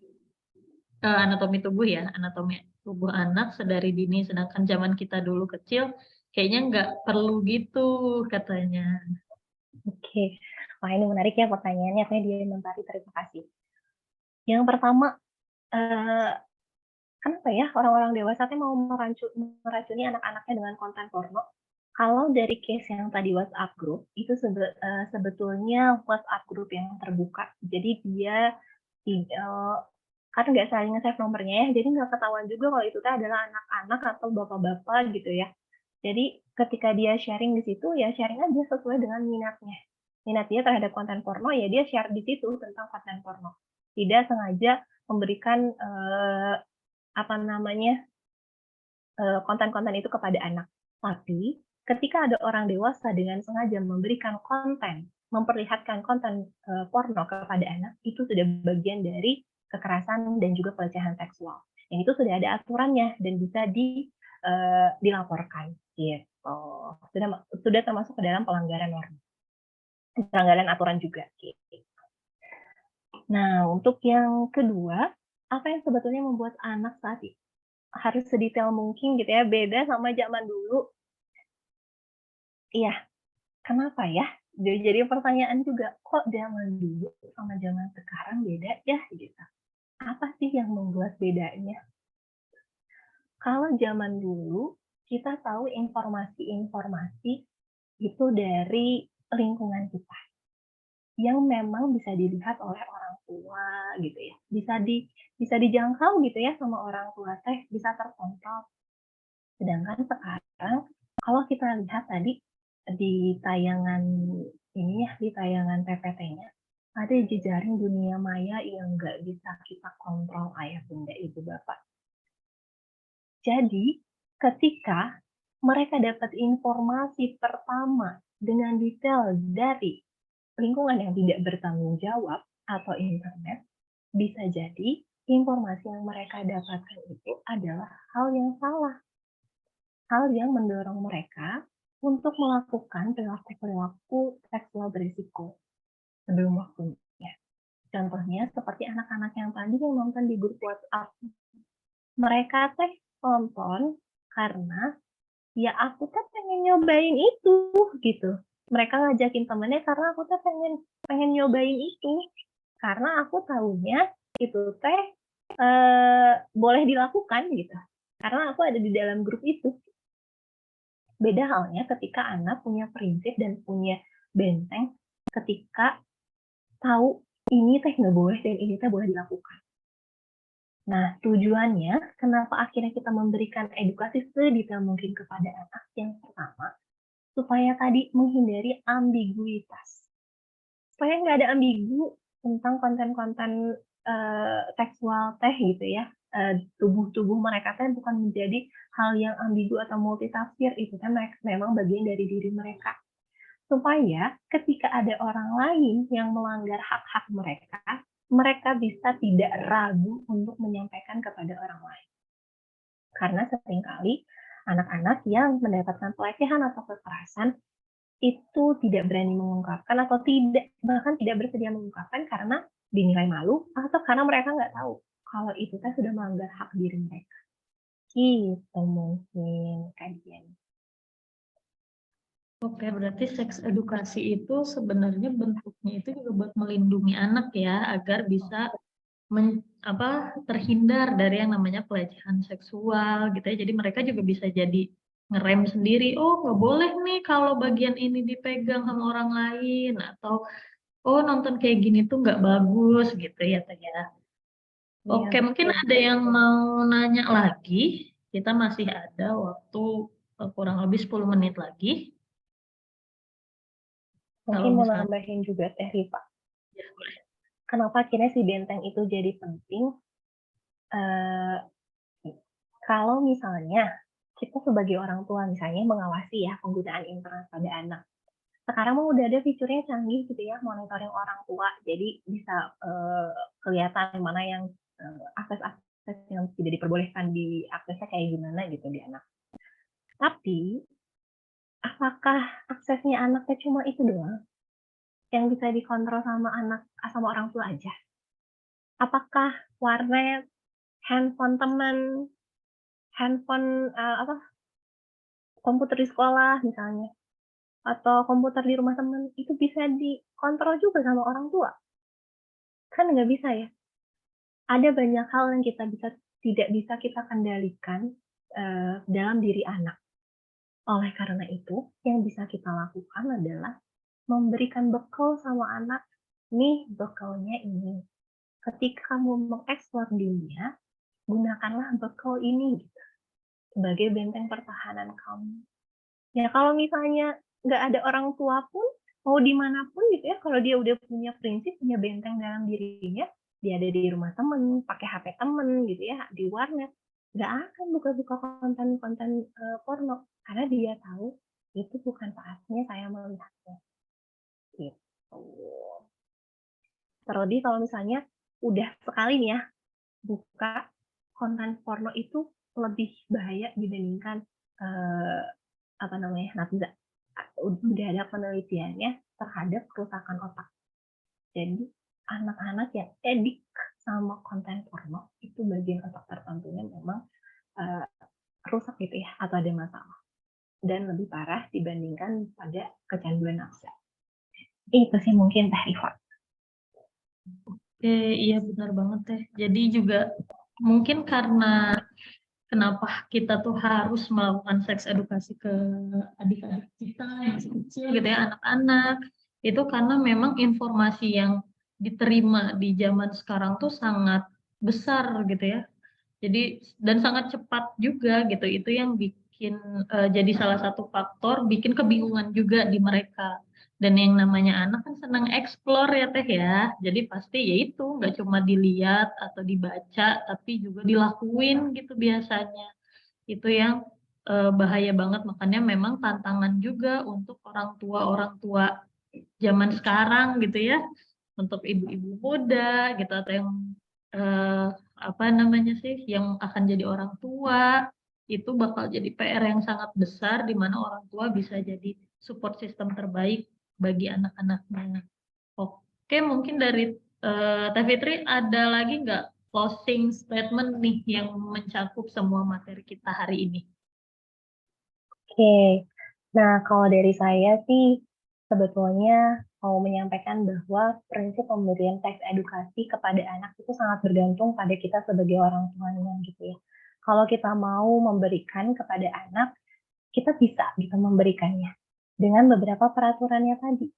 tubuh ya, anatomi tubuh anak sedari dini, sedangkan zaman kita dulu kecil kayaknya nggak perlu gitu katanya. Oke. Wah, ini menarik ya pertanyaannya, Teh Dian Mentari, terima kasih. Yang pertama, eee, kenapa ya orang-orang dewasa teh mau meracuni anak-anaknya dengan konten porno? Kalau dari case yang tadi WhatsApp group, itu sebetulnya WhatsApp group yang terbuka. Jadi dia kan nggak saling nge-save nomornya ya, jadi nggak ketahuan juga kalau itu teh adalah anak-anak atau bapak-bapak gitu ya. Jadi ketika dia sharing di situ, ya sharing aja sesuai dengan minatnya. Minat dia terhadap konten porno, ya dia share di situ tentang konten porno. Tidak sengaja memberikan, apa namanya, konten-konten itu kepada anak. Tapi, ketika ada orang dewasa dengan sengaja memberikan konten, memperlihatkan konten, porno kepada anak, itu sudah bagian dari kekerasan dan juga pelecehan seksual. Yang itu sudah ada aturannya dan bisa dilaporkan, gitu. Sudah termasuk ke dalam pelanggaran aturan juga, gitu. Nah, untuk yang kedua, apa yang sebetulnya membuat anak saat harus sedetail mungkin gitu ya, beda sama zaman dulu. Iya, kenapa ya? Jadi pertanyaan juga, kok zaman dulu sama zaman sekarang beda ya gitu. Apa sih yang membuat bedanya? Kalau zaman dulu, kita tahu informasi-informasi itu dari lingkungan kita, yang memang bisa dilihat oleh orang tua gitu ya, bisa dijangkau gitu ya sama orang tua teh, bisa terkontrol. Sedangkan sekarang kalau kita lihat tadi di tayangan ini ya, di tayangan PPT-nya, ada jejaring dunia maya yang nggak bisa kita kontrol ayah bunda ibu bapak. Jadi ketika mereka dapat informasi pertama dengan detail dari lingkungan yang tidak bertanggung jawab atau internet, bisa jadi informasi yang mereka dapatkan itu adalah hal yang salah. Hal yang mendorong mereka untuk melakukan perilaku-perilaku seksual berisiko sebelum waktunya. Contohnya seperti anak-anak yang tadi yang nonton di grup WhatsApp. Mereka teh nonton karena, ya aku teh pengen nyobain itu, gitu. Mereka ngajakin temennya karena aku teh pengen pengen nyobain itu. Karena aku tahunya itu teh boleh dilakukan gitu. Karena aku ada di dalam grup itu. Beda halnya ketika anak punya prinsip dan punya benteng ketika tahu ini teh nggak boleh dan ini teh boleh dilakukan. Nah, tujuannya kenapa akhirnya kita memberikan edukasi sedetail mungkin kepada anak yang pertama, supaya tadi menghindari ambiguitas. Supaya nggak ada ambigu tentang konten-konten seksual teh gitu ya. Tubuh-tubuh mereka teh bukan menjadi hal yang ambigu atau multitafsir, itu kan memang bagian dari diri mereka. Supaya ketika ada orang lain yang melanggar hak-hak mereka, mereka bisa tidak ragu untuk menyampaikan kepada orang lain. Karena seringkali anak-anak yang mendapatkan pelecehan atau kekerasan itu tidak berani mengungkapkan atau bahkan tidak bersedia mengungkapkan karena dinilai malu atau karena mereka nggak tahu kalau itu kan sudah melanggar hak diri mereka. Gitu mungkin kajian. Oke, berarti seks edukasi itu sebenarnya bentuknya itu juga buat melindungi anak ya, agar bisa terhindar dari yang namanya pelecehan seksual gitu ya. Jadi mereka juga bisa jadi ngerem sendiri, oh nggak boleh nih kalau bagian ini dipegang sama orang lain, atau oh nonton kayak gini tuh nggak bagus gitu ya Teh ya. Iya, Oke, mungkin betul. ada yang mau nanya lagi. Kita masih ada waktu kurang lebih 10 menit lagi. Mungkin Kalau mau misalnya, nambahin juga Teh Rifa. ya boleh. Kenapa akhirnya si benteng itu jadi penting? Eh, Kalau misalnya kita sebagai orang tua misalnya mengawasi ya penggunaan internet pada anak. Sekarang mah udah ada fiturnya canggih gitu ya, monitoring orang tua. Jadi bisa kelihatan mana yang akses-akses yang tidak diperbolehkan diaksesnya kayak gimana gitu di anak. Tapi apakah aksesnya anaknya cuma itu doang yang bisa dikontrol sama orang tua aja? Apakah warnet, handphone teman, handphone komputer di sekolah misalnya, atau komputer di rumah teman itu bisa dikontrol juga sama orang tua? Kan nggak bisa ya. Ada banyak hal yang tidak bisa kita kendalikan dalam diri anak. Oleh karena itu, yang bisa kita lakukan adalah memberikan bekal sama anak. Nih bekalnya ini. Ketika kamu mengeksplor dunia, gunakanlah bekal ini gitu, sebagai benteng pertahanan kamu. Ya kalau misalnya nggak ada orang tua pun, mau dimanapun gitu ya, kalau dia udah punya prinsip, punya benteng dalam dirinya, dia ada di rumah temen, pakai HP temen gitu ya, di warnet, nggak akan buka-buka konten-konten porno, karena dia tahu itu bukan saatnya saya melihatnya. Gitu. Terlebih kalau misalnya udah sekali nih ya, buka konten porno itu lebih bahaya dibandingkan eh, nafza. Udah ada penelitiannya terhadap kerusakan otak. Jadi anak-anak yang edik sama konten porno itu bagian otak tertentunya memang uh, rusak gitu ya, atau ada masalah, dan lebih parah dibandingkan pada kecanduan nafsa. Itu sih mungkin Teh Rifa. Oke, iya benar banget Teh. Jadi juga mungkin karena kenapa kita tuh harus melakukan seks edukasi ke adik-adik kita yang masih kecil gitu ya, anak-anak. Itu karena memang informasi yang diterima di zaman sekarang tuh sangat besar gitu ya. Jadi dan sangat cepat juga gitu. Itu yang bikin jadi salah satu faktor bikin kebingungan juga di mereka. Dan yang namanya anak kan senang explore ya Teh ya. Jadi pasti ya itu nggak cuma dilihat atau dibaca tapi juga dilakuin gitu biasanya. Itu yang bahaya banget, makanya memang tantangan juga untuk orang tua zaman sekarang gitu ya, untuk ibu-ibu muda gitu atau yang eh, apa namanya sih yang akan jadi orang tua, itu bakal jadi PR yang sangat besar di mana orang tua bisa jadi support system terbaik bagi anak-anaknya. Oke, mungkin dari Teh Fitri ada lagi nggak closing statement nih yang mencakup semua materi kita hari ini? Oke, nah kalau dari saya sih sebetulnya mau menyampaikan bahwa prinsip pemberian seks edukasi kepada anak itu sangat bergantung pada kita sebagai orang tuanya gitu ya. Kalau kita mau memberikan kepada anak, kita bisa gitu memberikannya dengan beberapa peraturannya tadi.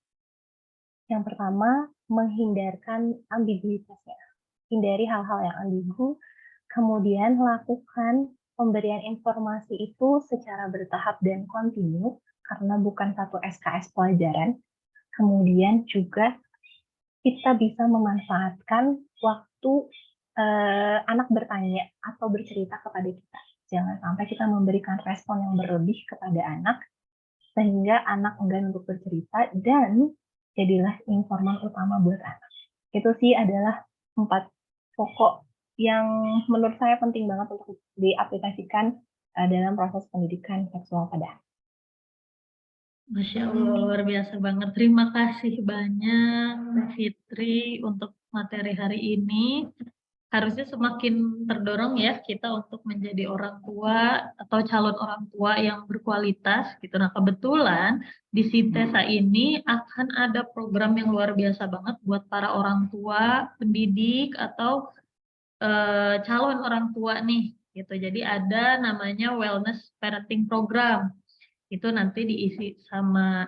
Yang pertama, menghindarkan ambiguitasnya. Hindari hal-hal yang ambigu, kemudian lakukan pemberian informasi itu secara bertahap dan kontinu, karena bukan satu SKS pelajaran. Kemudian juga kita bisa memanfaatkan waktu anak bertanya atau bercerita kepada kita. Jangan sampai kita memberikan respon yang berlebih kepada anak, sehingga anak enggan untuk bercerita, dan jadilah informan utama buat anak. Itu sih adalah 4 pokok yang menurut saya penting banget untuk diaplikasikan dalam proses pendidikan seksual pada anak. Masya Allah, luar biasa banget. Terima kasih banyak, Teh Fitri, untuk materi hari ini. harusnya semakin terdorong ya kita untuk menjadi orang tua atau calon orang tua yang berkualitas gitu. Nah, kebetulan di Sintesa ini akan ada program yang luar biasa banget buat para orang tua, pendidik atau calon orang tua nih gitu. Jadi ada namanya Wellness Parenting Program. Itu nanti diisi sama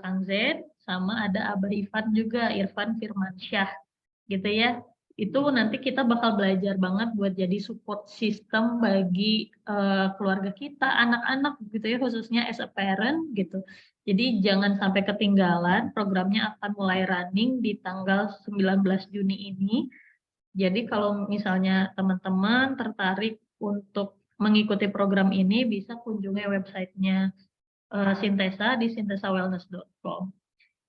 Kang Z, sama ada Abah Irfan juga, Irfan Firmansyah gitu ya. Itu nanti kita bakal belajar banget buat jadi support system bagi keluarga kita, anak-anak gitu ya, khususnya as a parent gitu. Jadi jangan sampai ketinggalan, programnya akan mulai running di tanggal 19 Juni ini. Jadi kalau misalnya teman-teman tertarik untuk mengikuti program ini, bisa kunjungi websitenya Sintesa di sintesawellness.com.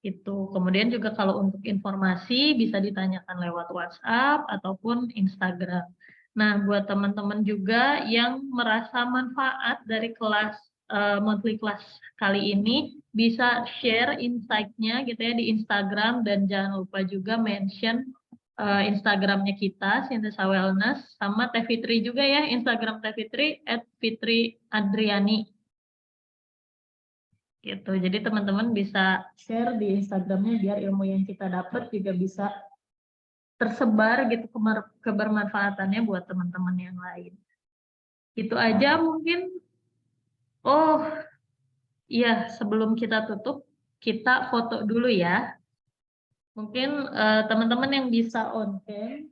Itu. Kemudian juga kalau untuk informasi bisa ditanyakan lewat WhatsApp ataupun Instagram. Nah, buat teman-teman juga yang merasa manfaat dari kelas monthly class kali ini, bisa share insight-nya gitu ya di Instagram, dan jangan lupa juga mention Instagramnya kita, Sintesa Wellness, sama Teh Fitri juga ya, Instagram Teh Fitri @fitriadriani. Gitu. Jadi teman-teman bisa share di Instagramnya biar ilmu yang kita dapat juga bisa tersebar gitu, kebermanfaatannya buat teman-teman yang lain. Itu aja mungkin. Oh iya, sebelum kita tutup, kita foto dulu ya. Mungkin teman-teman yang bisa on cam,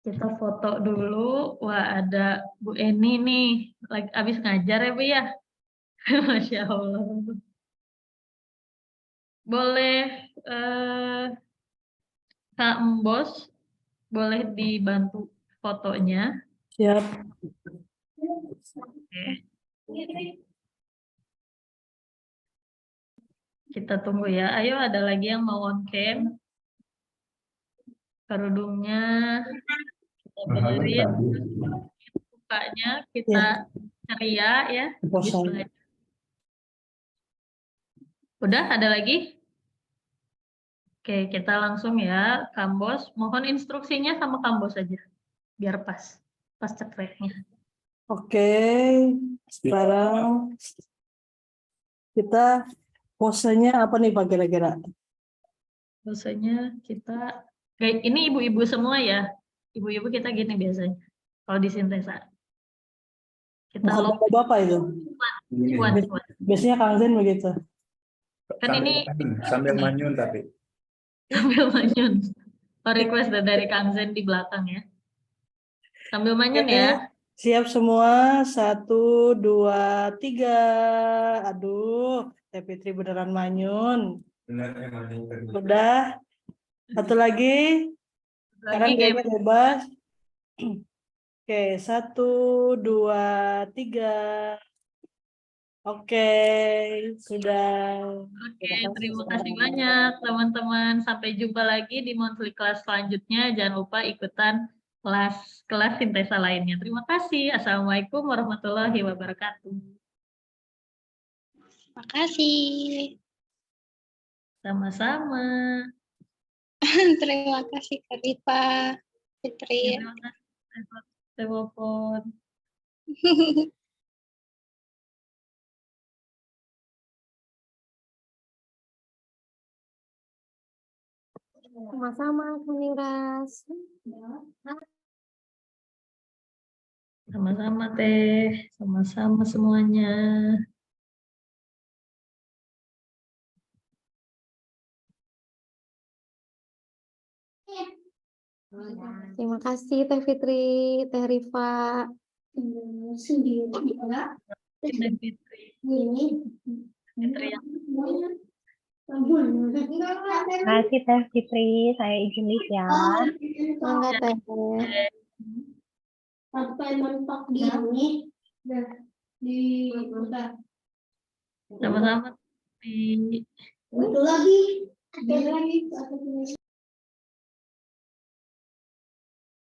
kita foto dulu. Wah, ada Bu Eni nih, lagi habis ngajar ya Bu ya. Masya Allah. Boleh Kak Mbos, boleh dibantu fotonya. Siap. Oke. Kita tunggu ya. Ayo, ada lagi yang mau on cam? Kerudungnya kita benerin, mukanya kita ceria ya. Habis belajar. Udah, ada lagi? Oke, kita langsung ya, Kambos. Mohon instruksinya sama Kambos aja, biar pas cekreknya. Oke, sekarang kita posenya apa nih Pak kira-kira? Biasanya kita, kayak ini ibu-ibu semua ya. Ibu-ibu kita gini biasanya, kalau di Sintesa. Kita Bukan bapak itu. cuan. Biasanya Kang Zen begitu. Kan ini sambil manyun tapi. sambil manyun. Request dari Kang Zen di belakang ya. Sambil manyun ya. Siap semua, 1, 2, 3. Aduh, Teh Fitri beneran manyun. Udah. Satu lagi. Sekarang kayaknya bebas. Oke, 1, 2, 3. Oke, sudah. Oke, terima kasih banyak teman-teman. Sampai jumpa lagi di monthly class selanjutnya. Jangan lupa ikutan kelas Sintesa lainnya. Terima kasih. Assalamualaikum warahmatullahi wabarakatuh. Makasih. Sama-sama. Terima kasih Kak Rifa, Fitri. Terima kasih. Telepon. Sama-sama, Kak Miras. Sama-sama Teh. Sama-sama semuanya. Terima kasih Teh Fitri, Teh Rifa. Teh Fitri. Fitri yang Terima kasih Teh Fitri, saya izin lihat ya. Semangat Teh. Sampai mentok gini di sama-sama. Betul lagi.